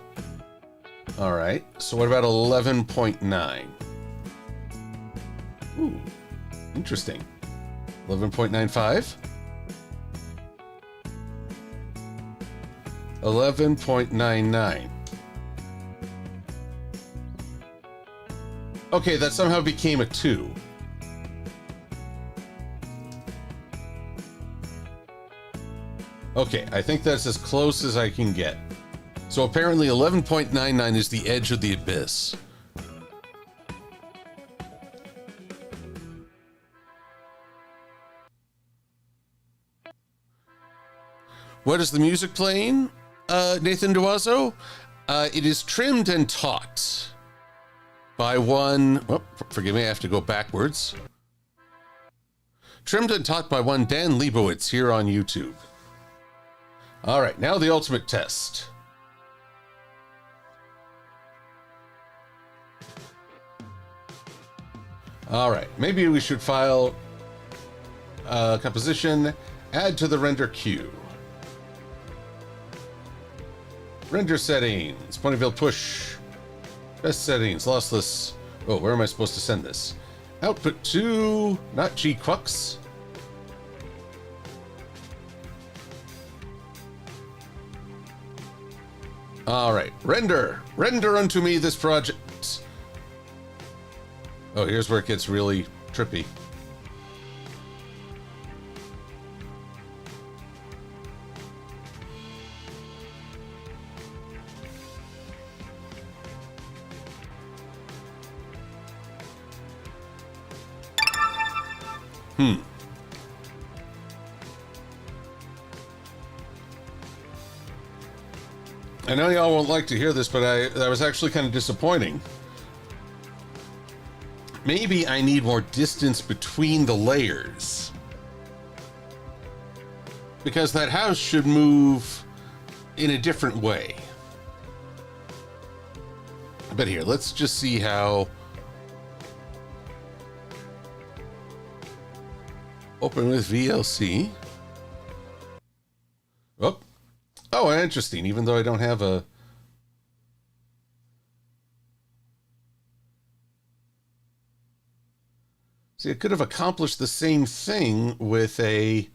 all right. So what about 11.9? Ooh, interesting. 11.95. 11.99. Okay, that somehow became a 2. Okay, I think that's as close as I can get. So apparently 11.99 is the edge of the abyss. What is the music playing, Nathan Duazo? It is trimmed and taut by one... Oh, forgive me, I have to go backwards. Trimmed and taught by one Dan Leibowitz here on YouTube. All right, now the ultimate test. All right, maybe we should file composition, add to the render queue. Render settings, Ponyville push. Best settings, lossless. Oh, where am I supposed to send this? Output to, not G-Quux. All right, render unto me this project. Oh, here's where it gets really trippy. I know y'all won't like to hear this, but that was actually kind of disappointing. Maybe I need more distance between the layers. Because that house should move in a different way. But here, let's just see how... Open with VLC. Oh, interesting. Even though I don't have a... See, I could have accomplished the same thing with a...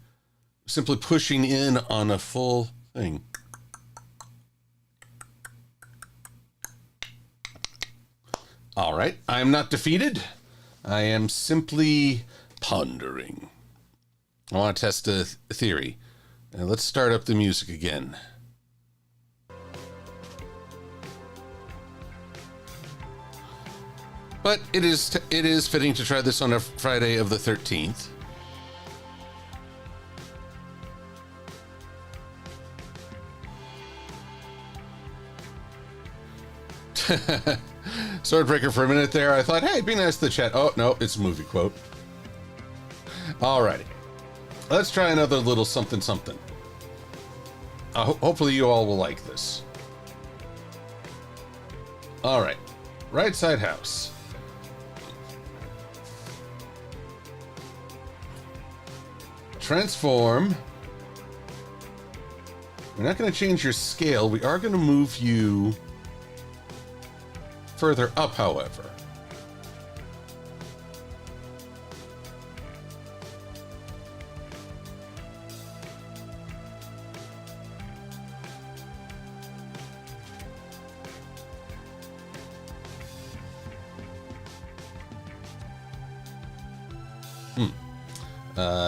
Simply pushing in on a full thing. All right. I am not defeated. I am simply pondering. I want to test a theory. Let's start up the music again. But it is fitting to try this on a Friday of the 13th. Swordbreaker for a minute there. I thought, hey, it'd be nice to chat. Oh, no, it's a movie quote. Alrighty. Let's try another little something something. Hopefully you all will like this. Alright. Right side house. Transform. We're not going to change your scale. We are going to move you further up, however.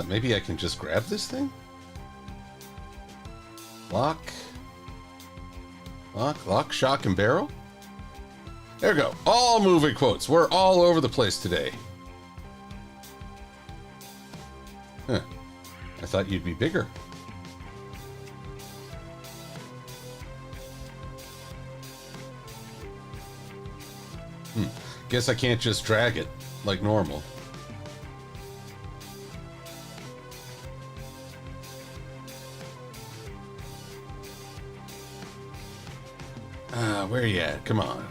Maybe I can just grab this thing? Lock, shock, and barrel? There we go. All movie quotes. We're all over the place today. Huh. I thought you'd be bigger. Guess I can't just drag it like normal. Where you at? Come on.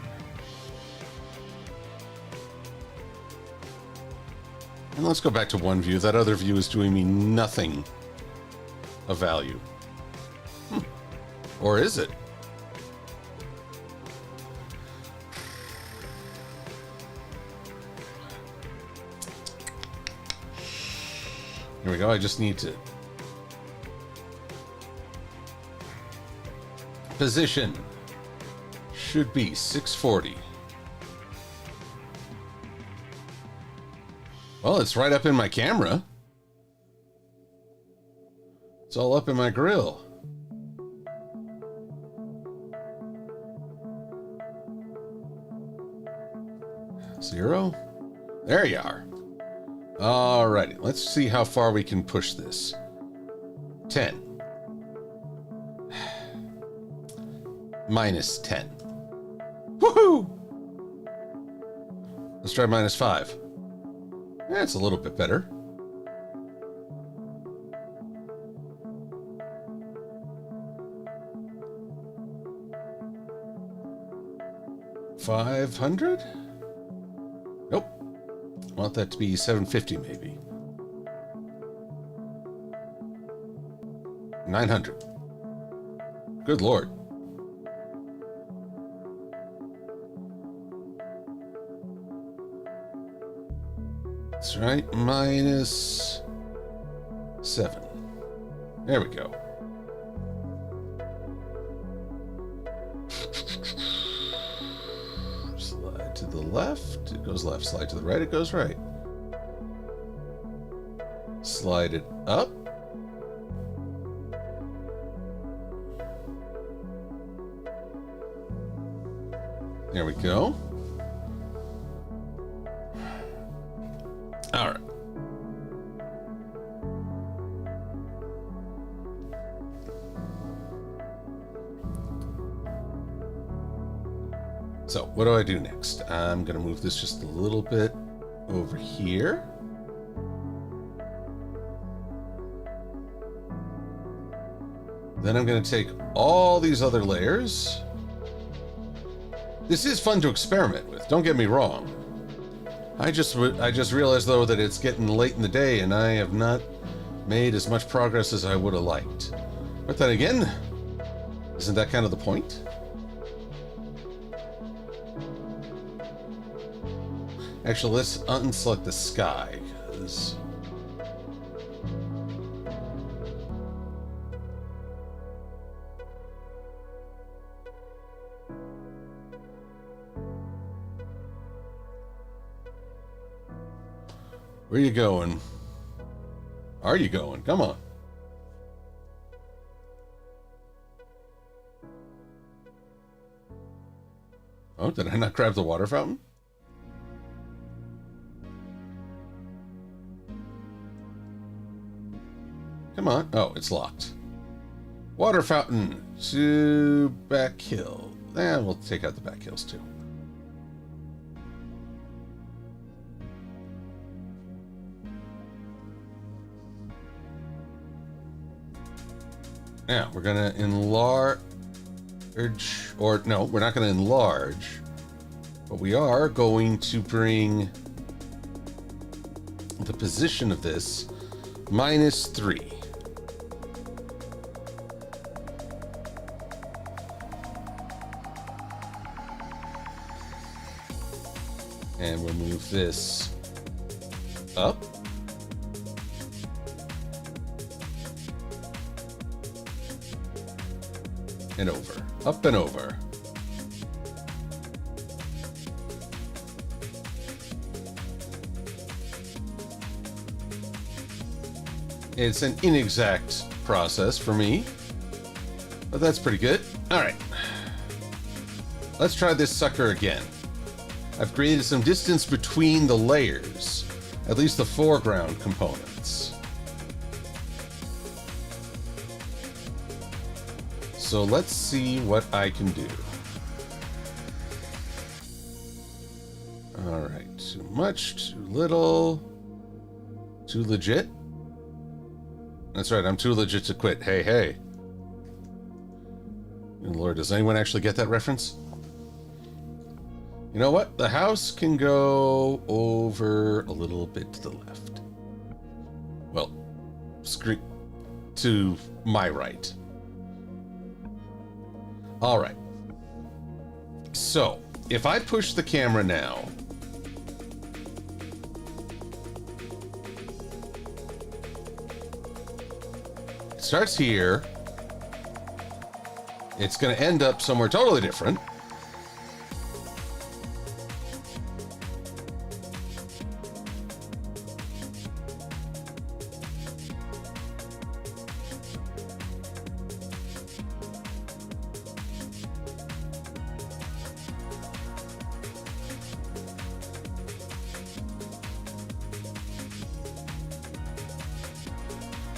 And let's go back to one view. That other view is doing me nothing of value. Or is it? Here we go. I just need to position. Should be 640. Well, it's right up in my camera. It's all up in my grill. Zero. There you are. Alrighty, let's see how far we can push this. 10. Minus 10. Woohoo! Let's try minus 5. That's a little bit better. $500? Nope. Want that to be $750 maybe. $900. Good Lord. That's right, minus 7. There we go. Slide to the left, it goes left. Slide to the right, it goes right. Slide it up. There we go. All right. So what do I do next? I'm going to move this just a little bit over here. Then I'm going to take all these other layers. This is fun to experiment with, don't get me wrong. I just realized, though, that it's getting late in the day and I have not made as much progress as I would have liked. But then again, isn't that kind of the point? Actually, let's unselect the sky, because... Where are you going? Are you going? Come on. Oh, did I not grab the water fountain? Come on. Oh, it's locked. Water fountain to back hill. We'll take out the back hills too. Now, we're going to enlarge, or no, we're not going to enlarge, but we are going to bring the position of this -3. And we'll move this up. And over. Up and over. It's an inexact process for me, but that's pretty good. All right. Let's try this sucker again. I've created some distance between the layers, at least the foreground components. So let's see what I can do. All right, too much, too little, too legit. That's right, I'm too legit to quit. Hey, hey. Good Lord, does anyone actually get that reference? You know what? The house can go over a little bit to the left. Well, screen to my right. All right. So, if I push the camera now, it starts here. It's going to end up somewhere totally different.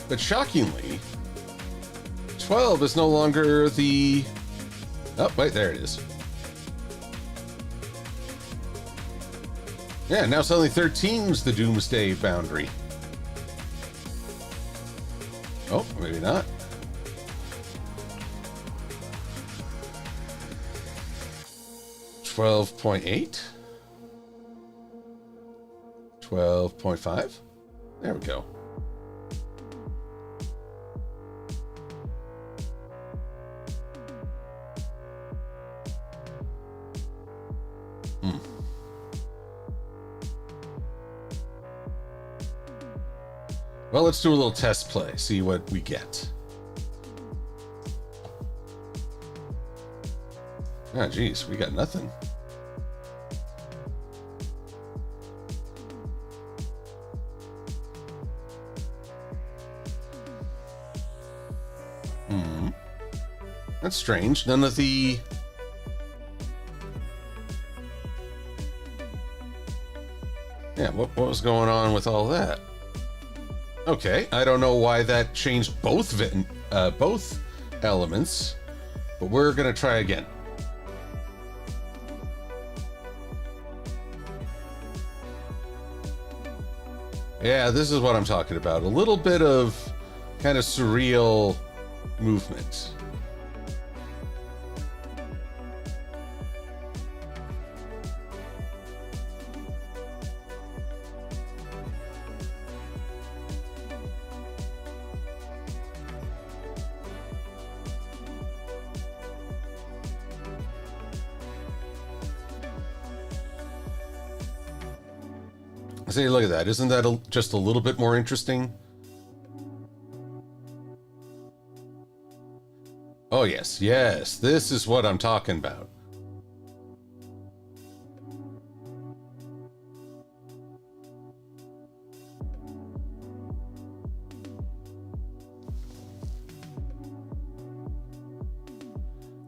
But shockingly, 12 is no longer the... Oh, wait, there it is. Yeah, now suddenly 13's the doomsday boundary. Oh, maybe not. $12.8. 12.5. There we go. Well, let's do a little test play, see what we get. Ah, geez, we got nothing. That's strange. None of the... Yeah, what was going on with all that? Okay, I don't know why that changed both elements, but we're gonna try again. Yeah, this is what I'm talking about. A little bit of kind of surreal movement. See, look at that. Isn't that just a little bit more interesting? Oh, yes. Yes. This is what I'm talking about.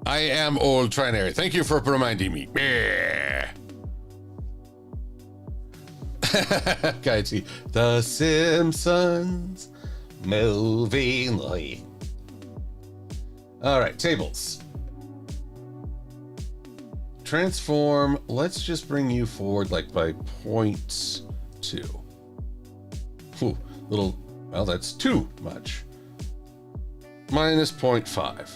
I am old Trinary. Thank you for reminding me. Guys, The Simpsons moving. All right, tables. Transform. Let's just bring you forward like by 0.2. Ooh, little. Well, that's too much. Minus 0.5.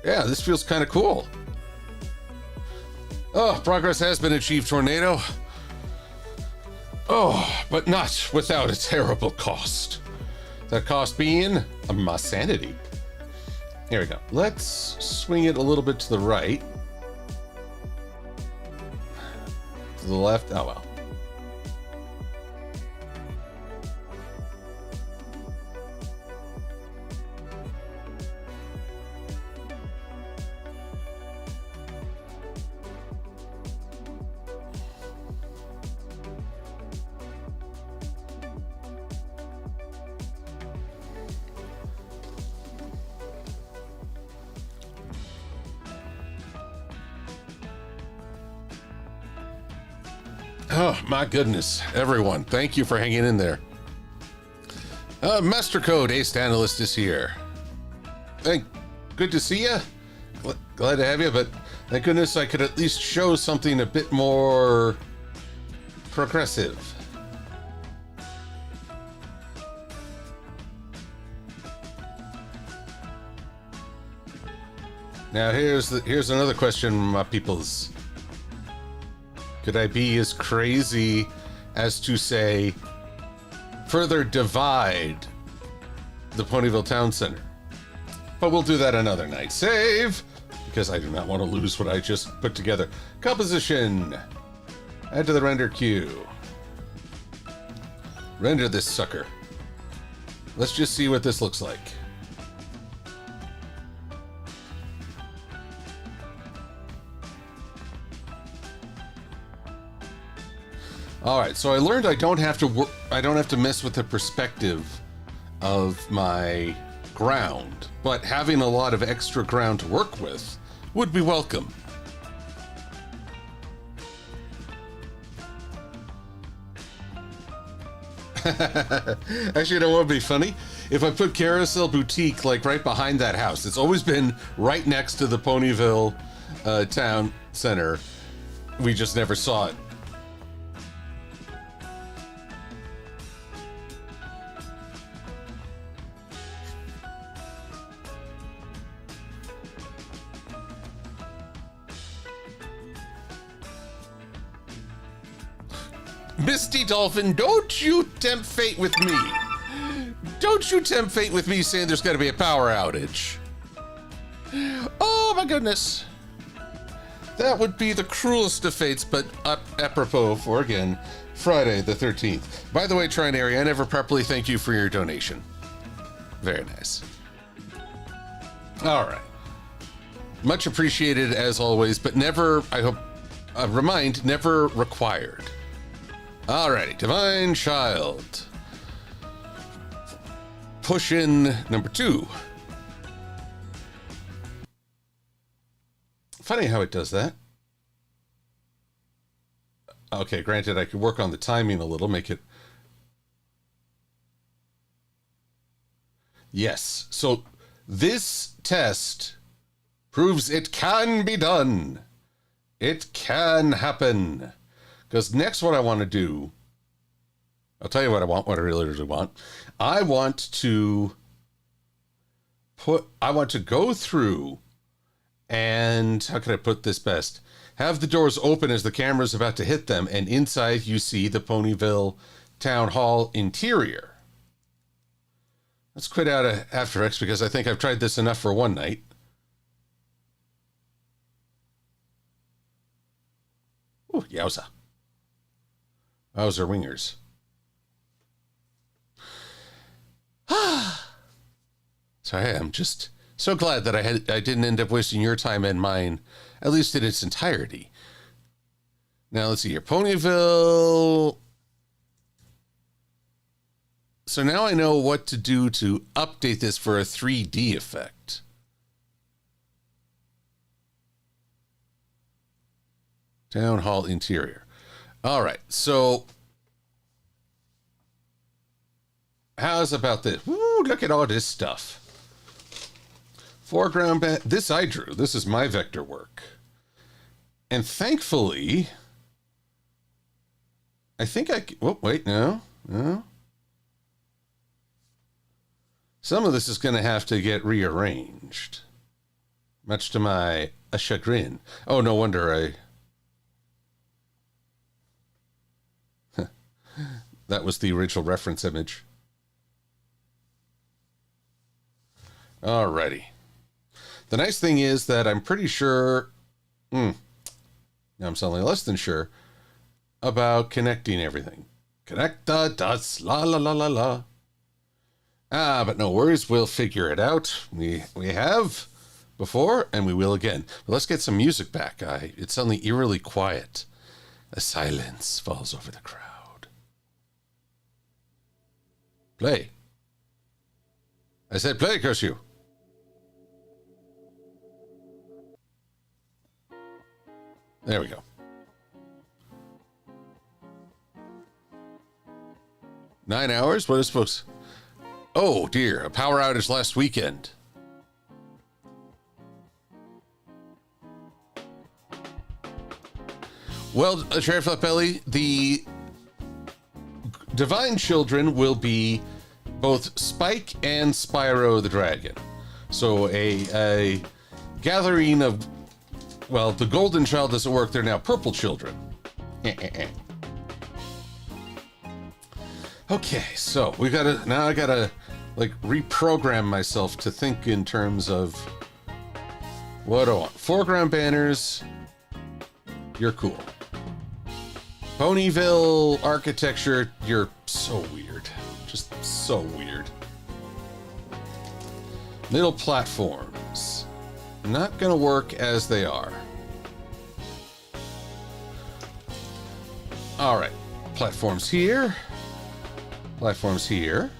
Yeah, this feels kind of cool. Oh, progress has been achieved, Tornado. Oh, but not without a terrible cost. That cost being my sanity. Here we go. Let's swing it a little bit to the right. To the left. Oh, well. Oh, my goodness. Everyone, thank you for hanging in there. Master Code Ace Analyst is here. Good to see you. Glad to have you, but thank goodness I could at least show something a bit more progressive. Now here's another question, my peoples. Could I be as crazy as to say further divide the Ponyville Town Center? But we'll do that another night. Save, because I do not want to lose what I just put together. Composition. Add to the render queue. Render this sucker. Let's just see what this looks like. All right, so I learned I don't have to mess with the perspective of my ground, but having a lot of extra ground to work with would be welcome. Actually, you know what would be funny? If I put Carousel Boutique like right behind that house. It's always been right next to the Ponyville Town Center. We just never saw it. Misty Dolphin, don't you tempt fate with me. Don't you tempt fate with me saying there's got to be a power outage. Oh my goodness. That would be the cruelest of fates, but apropos for, again, Friday the 13th. By the way, Trinary, I never properly thank you for your donation. Very nice. All right. Much appreciated as always, but never, I hope, never required. Alrighty, Divine Child. Push in number 2. Funny how it does that. Okay, granted, I could work on the timing a little, make it... Yes. So this test proves it can be done. It can happen. Because next what I want to do... I'll tell you what I want, what I really want. I want to go through and, how can I put this best? Have the doors open as the camera's about to hit them, and inside you see the Ponyville Town Hall interior. Let's quit out of After Effects because I think I've tried this enough for one night. Ooh, yowza. Wowzer wingers. So hey, I'm just so glad that I didn't end up wasting your time and mine, at least in its entirety. Now let's see here, Ponyville. So now I know what to do to update this for a 3D effect. Town Hall interior. All right, so how's about this? Woo, look at all this stuff. Foreground, this I drew. This is my vector work. And thankfully, I think oh, wait, no. Some of this is going to have to get rearranged. Much to my chagrin. Oh, no wonder that was the original reference image. Alrighty. The nice thing is that I'm pretty sure, now I'm suddenly less than sure, about connecting everything. Connect the dots, la la la la la. But no worries, we'll figure it out. We have before, and we will again. But let's get some music back. It's suddenly eerily quiet. A silence falls over the crowd. Play. I said play, curse you. There we go. 9 hours? What is supposed... Oh, dear. A power outage last weekend. Well, Sheriff Belly, the Divine Children will be both Spike and Spyro the Dragon. So a gathering of... Well, the Golden Child doesn't work. They're now Purple Children. Okay, so we gotta... Now I gotta, like, reprogram myself to think in terms of... What do I want? Foreground banners. You're cool. Ponyville architecture. You're so weird. Just so weird. Middle platforms. Not gonna work as they are. All right, platforms here. Platforms here.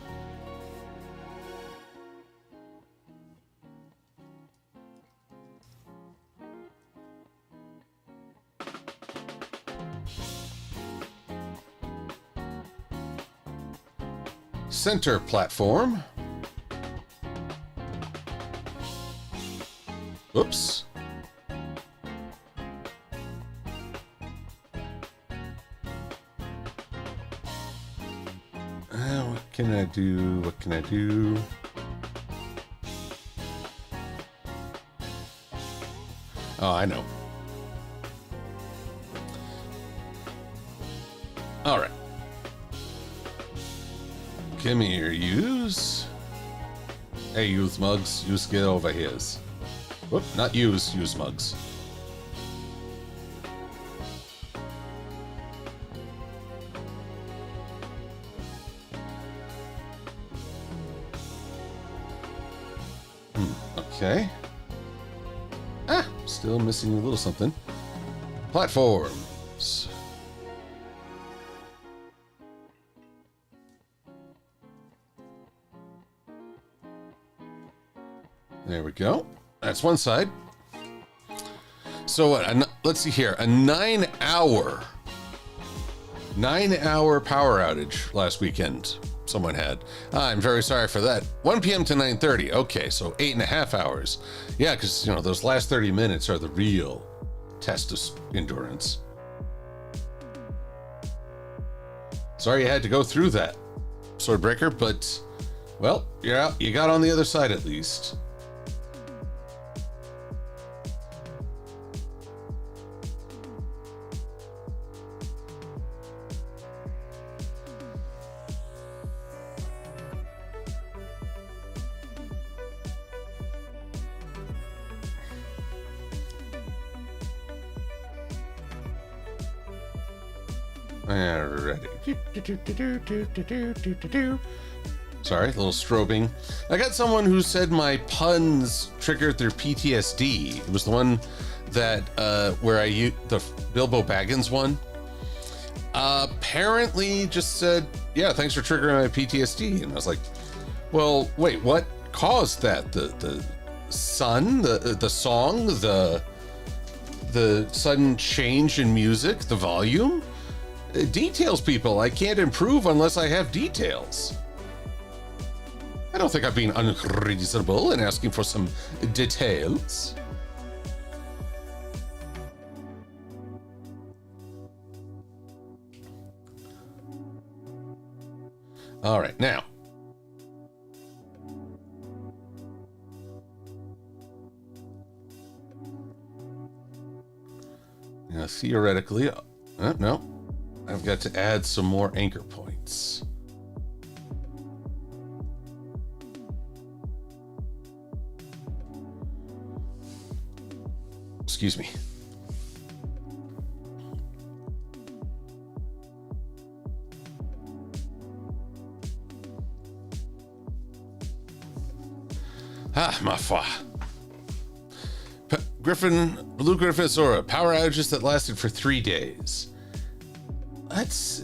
Center platform. Oops. What can I do? What can I do? Oh, I know. All right. Come here, use. Hey, use mugs. Use get over his. Whoop, not use mugs. Okay. Still missing a little something. Platforms. There we go. That's one side. So what? Let's see here. A 9-hour 9-hour power outage last weekend. Someone had. I'm very sorry for that. 1 p.m. to 9:30. Okay, so 8.5 hours. Yeah, because, you know, those last 30 minutes are the real test of endurance. Sorry you had to go through that, Swordbreaker, but, well, you're out. You got on the other side at least. Alrighty. Sorry, a little strobing. I got someone who said my puns triggered their PTSD. It was the one that where I used the Bilbo Baggins one. Apparently just said, yeah, thanks for triggering my PTSD. And I was like, well, wait, what caused that? The sun, the song, the sudden change in music, the volume? Details, people. I can't improve unless I have details. I don't think I've been unreasonable in asking for some details. All right, now. Now, theoretically, no. I've got to add some more anchor points. Excuse me. Ma foi. Blue Griffin Sora, power outages that lasted for 3 days.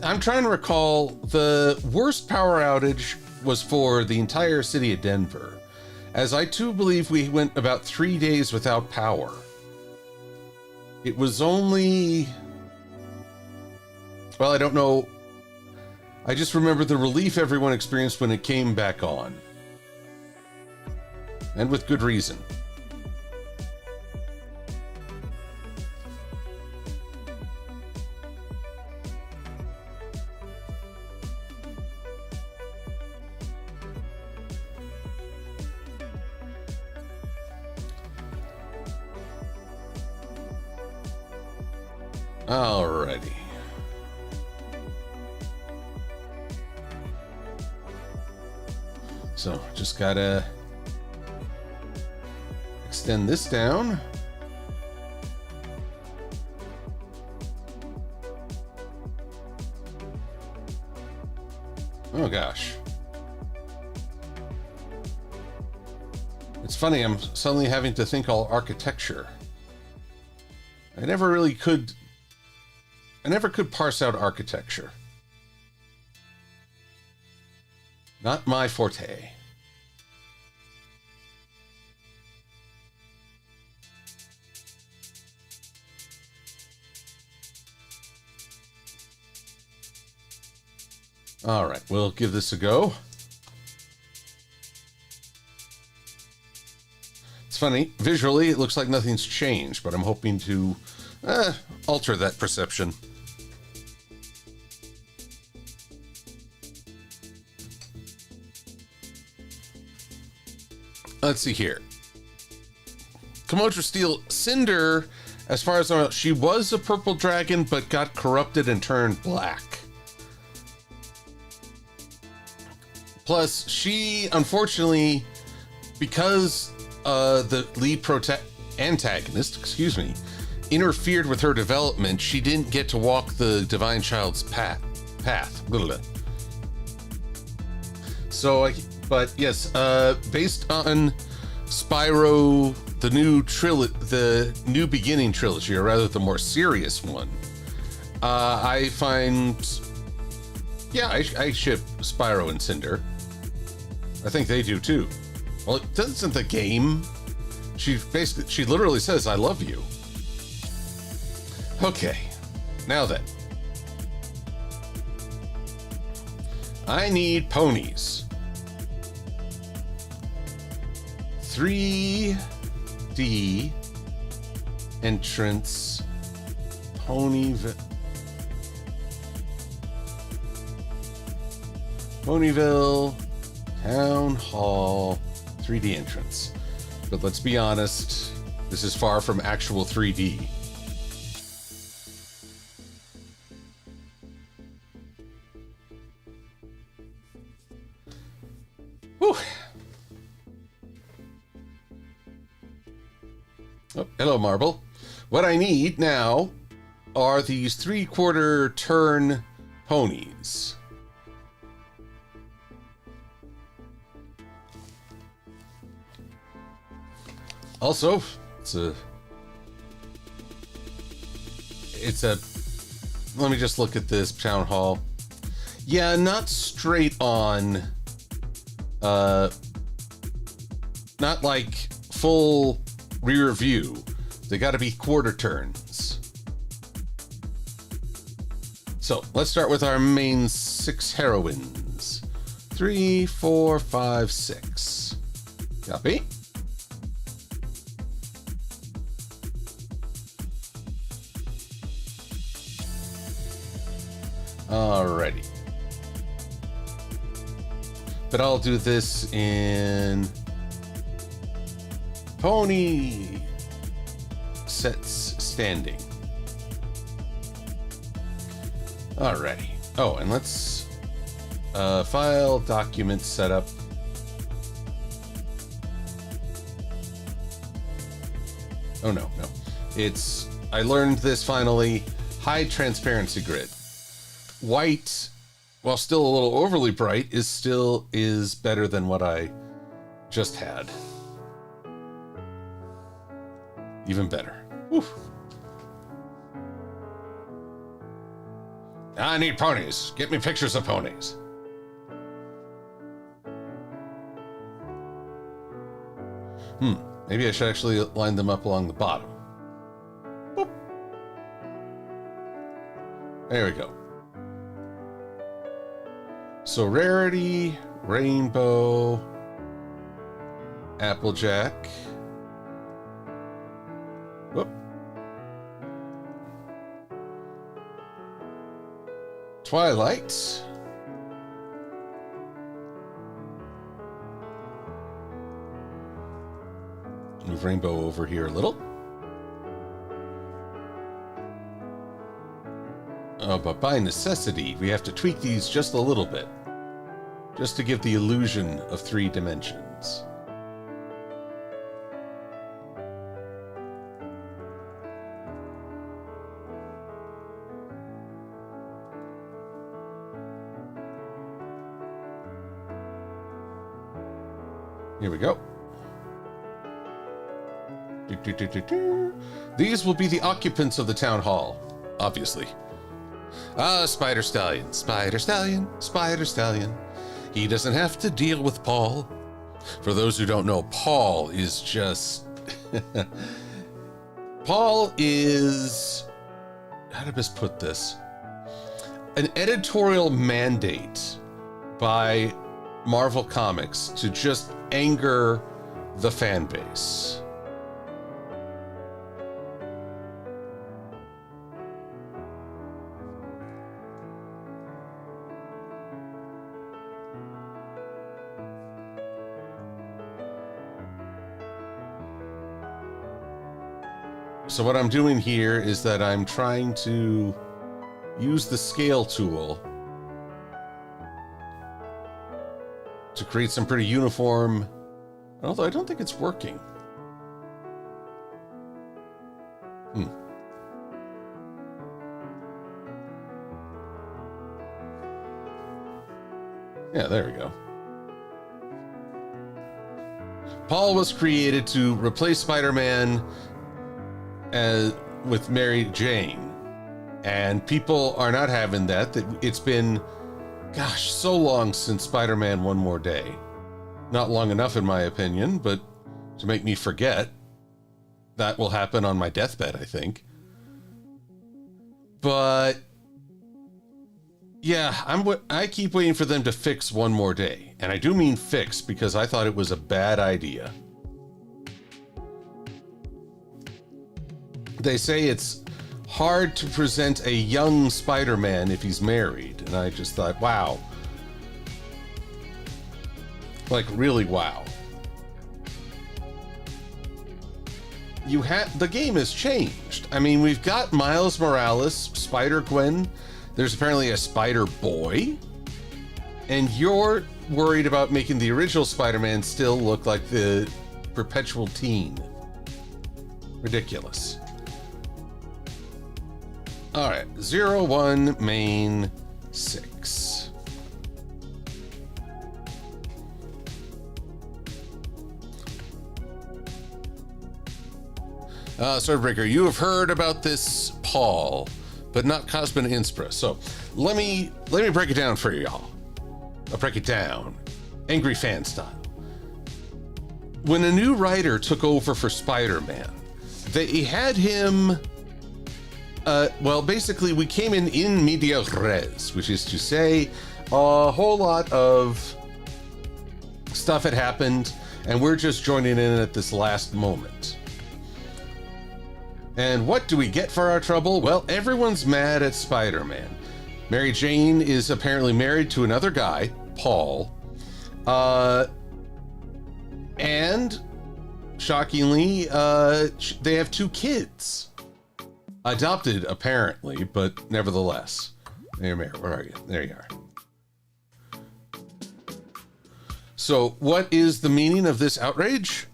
I'm trying to recall, the worst power outage was for the entire city of Denver, as I too believe we went about 3 days without power. It was only, well, I don't know. I just remember the relief everyone experienced when it came back on. And with good reason. Alrighty. So just gotta extend this down. Oh gosh. It's funny, I'm suddenly having to think all architecture. I never could parse out architecture. Not my forte. All right, we'll give this a go. It's funny, visually it looks like nothing's changed, but I'm hoping to alter that perception. Let's see here. Komotra Steel Cinder, as far as I know, she was a purple dragon, but got corrupted and turned black. Plus, she, unfortunately, because the lead antagonist, interfered with her development, she didn't get to walk the Divine Child's path. So, but yes, based on Spyro, the new beginning trilogy, or rather the more serious one, I find, yeah, I ship Spyro and Cinder. I think they do too. Well, it doesn't the game. She literally says, "I love you." Okay, now then. I need ponies. 3D entrance Ponyville Town Hall 3D entrance. But let's be honest, this is far from actual 3D. Whew. Oh, hello, Marble. What I need now are these 3/4 turn ponies. Also, it's a, let me just look at this town hall. Yeah, not straight on, not like full rear view. They got to be quarter turns. So let's start with our main 6 heroines. 3, 4, 5, 6. Copy. Alrighty. But I'll do this in pony sets standing. Alrighty. Oh, and let's file document setup. Oh no. It's, I learned this finally. Hide transparency grid. White, while still a little overly bright, is better than what I just had. Even better. Whew. I need ponies. Get me pictures of ponies. Maybe I should actually line them up along the bottom. Boop. There we go. So Rarity, Rainbow, Applejack. Whoop. Twilight. Move Rainbow over here a little. But by necessity, we have to tweak these just a little bit, just to give the illusion of 3 dimensions. Here we go. These will be the occupants of the town hall, obviously. Spider Stallion, Spider Stallion, Spider Stallion. He doesn't have to deal with Paul. For those who don't know, Paul is just... Paul is... How to best put this? An editorial mandate by Marvel Comics to just anger the fan base. So what I'm doing here is that I'm trying to use the scale tool to create some pretty uniform, although I don't think it's working. Yeah, there we go. Paul was created to replace Spider-Man with Mary Jane, and people are not having that. It's been, gosh, so long since Spider-Man One More Day. Not long enough, in my opinion, but to make me forget. That will happen on my deathbed, I think. But Yeah, I keep waiting for them to fix One More Day. And I do mean fix because I thought it was a bad idea. They say it's hard to present a young Spider-Man if he's married. And I just thought, wow. Like, really, wow. The game has changed. I mean, we've got Miles Morales, Spider-Gwen. There's apparently a Spider-Boy. And you're worried about making the original Spider-Man still look like the perpetual teen. Ridiculous. All right, 01 main 6. Swordbreaker, you have heard about this Paul, but not Cosmin Inspra. So let me break it down for y'all. I'll break it down, angry fan style. When a new writer took over for Spider-Man, they had him. Well, basically, we came in media res, which is to say, a whole lot of stuff had happened, and we're just joining in at this last moment. And what do we get for our trouble? Well, everyone's mad at Spider-Man. Mary Jane is apparently married to another guy, Paul. And shockingly, they have 2 kids. Adopted, apparently, but nevertheless. There, Mary, where are you? There you are. So, what is the meaning of this outrage?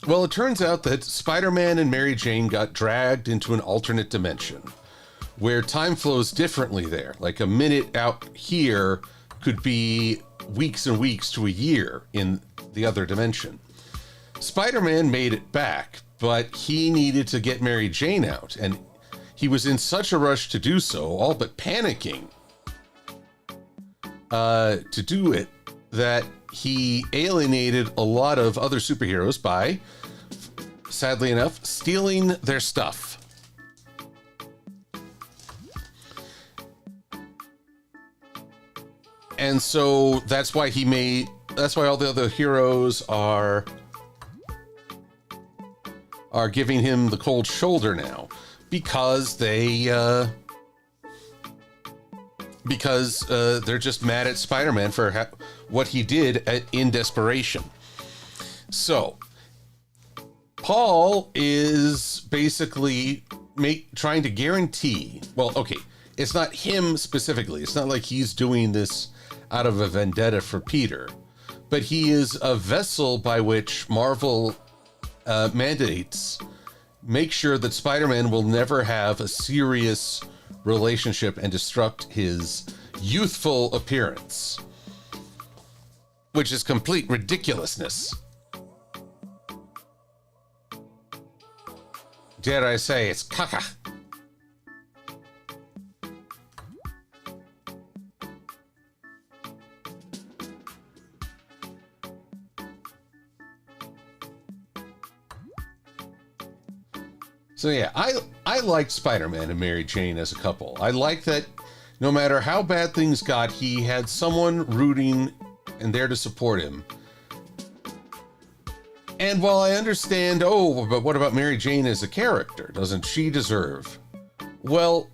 Well, it turns out that Spider-Man and Mary Jane got dragged into an alternate dimension where time flows differently there. Like a minute out here could be weeks and weeks to a year in the other dimension. Spider-Man made it back, but he needed to get Mary Jane out, and he was in such a rush to do so, all but panicking to do it, that he alienated a lot of other superheroes by, sadly enough, stealing their stuff. And so that's why all the other heroes are giving him the cold shoulder now, because they're just mad at Spider-Man for what he did in desperation. So Paul is basically trying to guarantee, well, okay, it's not him specifically. It's not like he's doing this out of a vendetta for Peter, but he is a vessel by which Marvel mandates make sure that Spider-Man will never have a serious relationship and destruct his youthful appearance, which is complete ridiculousness. Dare I say, it's caca. So yeah, I liked Spider-Man and Mary Jane as a couple. I like that no matter how bad things got, he had someone rooting and there to support him. And while I understand, but what about Mary Jane as a character? Doesn't she deserve? Well,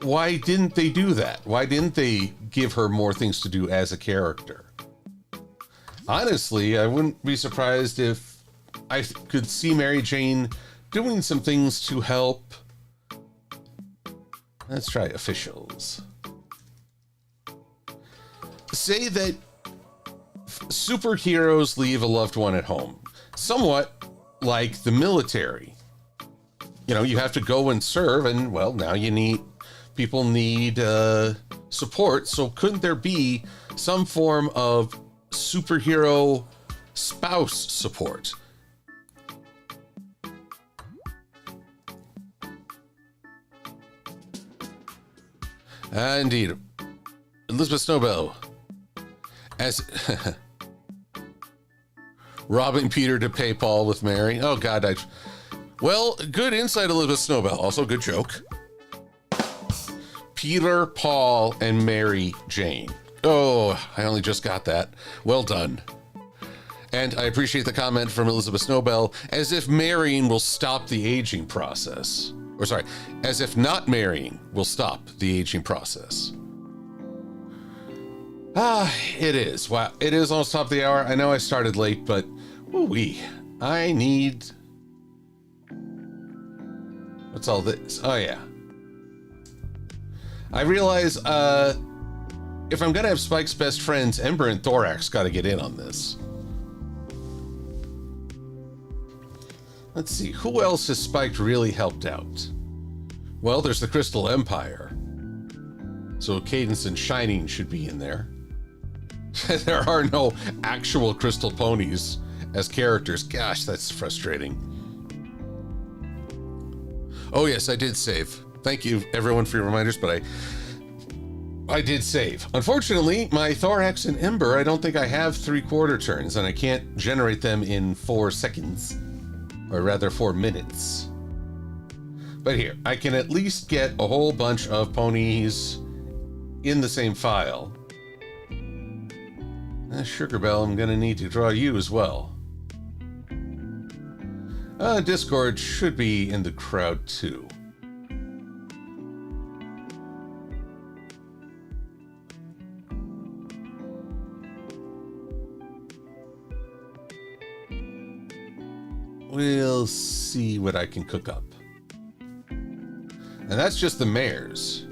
why didn't they do that? Why didn't they give her more things to do as a character? Honestly, I wouldn't be surprised if I could see Mary Jane doing some things to help. Let's try officials. Say that superheroes leave a loved one at home. Somewhat like the military. You know, you have to go and serve, and well, now people need support. So couldn't there be some form of superhero spouse support? Indeed. Elizabeth Snowbell as robbing Peter to pay Paul with Mary. Oh, God. Well, good insight, Elizabeth Snowbell. Also, good joke. Peter, Paul, and Mary Jane. Oh, I only just got that. Well done. And I appreciate the comment from Elizabeth Snowbell, as if marrying will stop the aging process. Or sorry, as if not marrying will stop the aging process. It is. Wow, it is almost top of the hour. I know I started late, but woo-wee. I need... What's all this? Oh, yeah. I realize, if I'm gonna have Spike's best friends, Ember and Thorax gotta get in on this. Let's see, who else has Spike really helped out? Well, there's the Crystal Empire. So Cadence and Shining should be in there. There are no actual crystal ponies as characters. Gosh, that's frustrating. Oh yes, I did save. Thank you everyone for your reminders, but I did save. Unfortunately, my Thorax and Ember, I don't think I have 3/4 turns, and I can't generate them in 4 seconds. Or rather 4 minutes. But here, I can at least get a whole bunch of ponies in the same file. Sugar Bell, I'm gonna need to draw you as well. Discord should be in the crowd too. We'll see what I can cook up. And that's just the mares.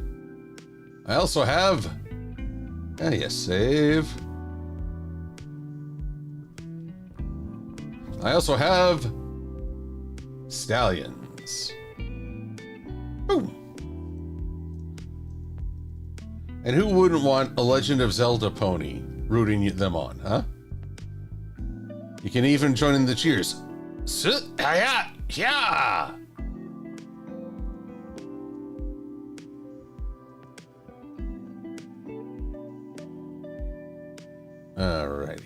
I also have... yes, save. I also have... stallions. Boom. And who wouldn't want a Legend of Zelda pony rooting them on, huh? You can even join in the cheers. Yeah. Alrighty.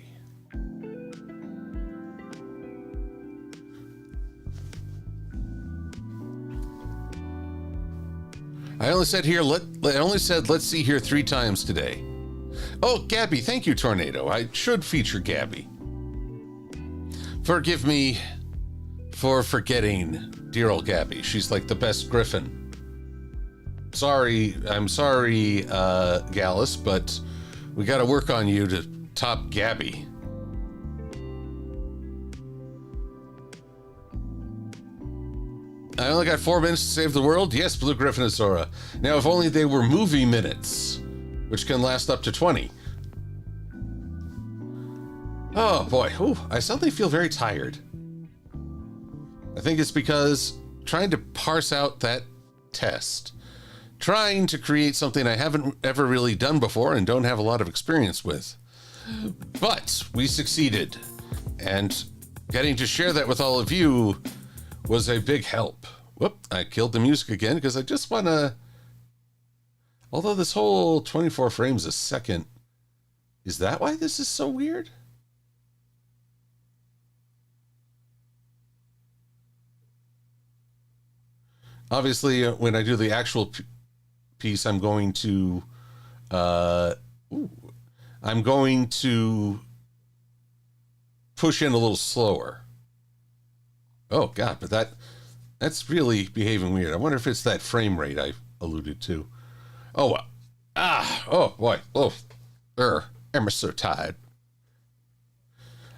I only said here, let's see here 3 times today. Oh, Gabby, thank you, Tornado. I should feature Gabby. Forgive me for forgetting dear old Gabby. She's like the best Griffin. I'm sorry, Gallus, but we got to work on you to top Gabby. I only got 4 minutes to save the world. Yes, Blue Griffin and Sora. Now, if only they were movie minutes, which can last up to 20. Oh boy, I suddenly feel very tired. I think it's because trying to parse out that test, trying to create something I haven't ever really done before and don't have a lot of experience with. But we succeeded, and getting to share that with all of you was a big help. Whoop, I killed the music again because I just want to... Although this whole 24 frames a second, is that why this is so weird? Obviously, when I do the actual piece, I'm going to push in a little slower. Oh God, but that's really behaving weird. I wonder if it's that frame rate I alluded to. Oh well. Oh boy. I'm so tired.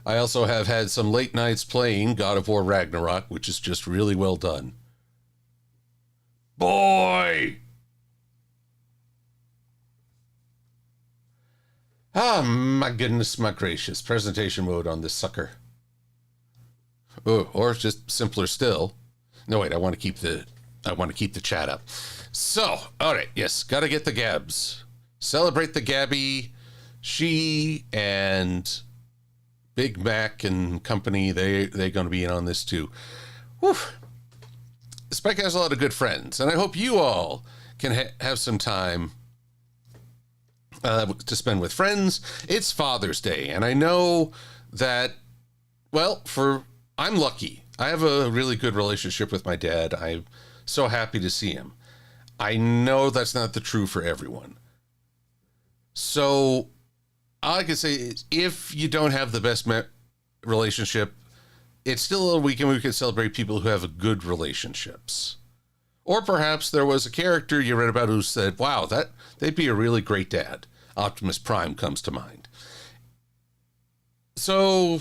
I also have had some late nights playing God of War Ragnarok, which is just really well done. Boy! My goodness, my gracious. Presentation mode on this sucker. Oh, or just simpler still. No, wait, I want to keep the chat up. So, all right, yes, got to get the Gabs. Celebrate the Gabby. She and Big Mac and company, they're going to be in on this too. Whew. Spike has a lot of good friends, and I hope you all can have some time to spend with friends. It's Father's Day, and I know that, well, I'm lucky. I have a really good relationship with my dad. I'm so happy to see him. I know that's not the true for everyone. So all I can say is if you don't have the best relationship, it's still a weekend we can celebrate people who have good relationships. Or perhaps there was a character you read about who said, wow, they'd be a really great dad. Optimus Prime comes to mind. So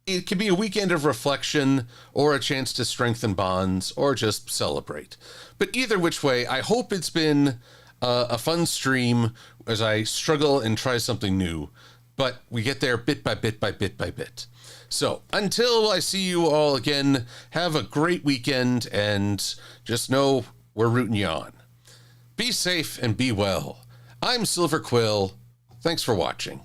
it could be a weekend of reflection or a chance to strengthen bonds or just celebrate. But either which way, I hope it's been a fun stream as I struggle and try something new. But we get there bit by bit by bit by bit. So until I see you all again, have a great weekend and just know we're rooting you on. Be safe and be well. I'm Silver-Quill. Thanks for watching.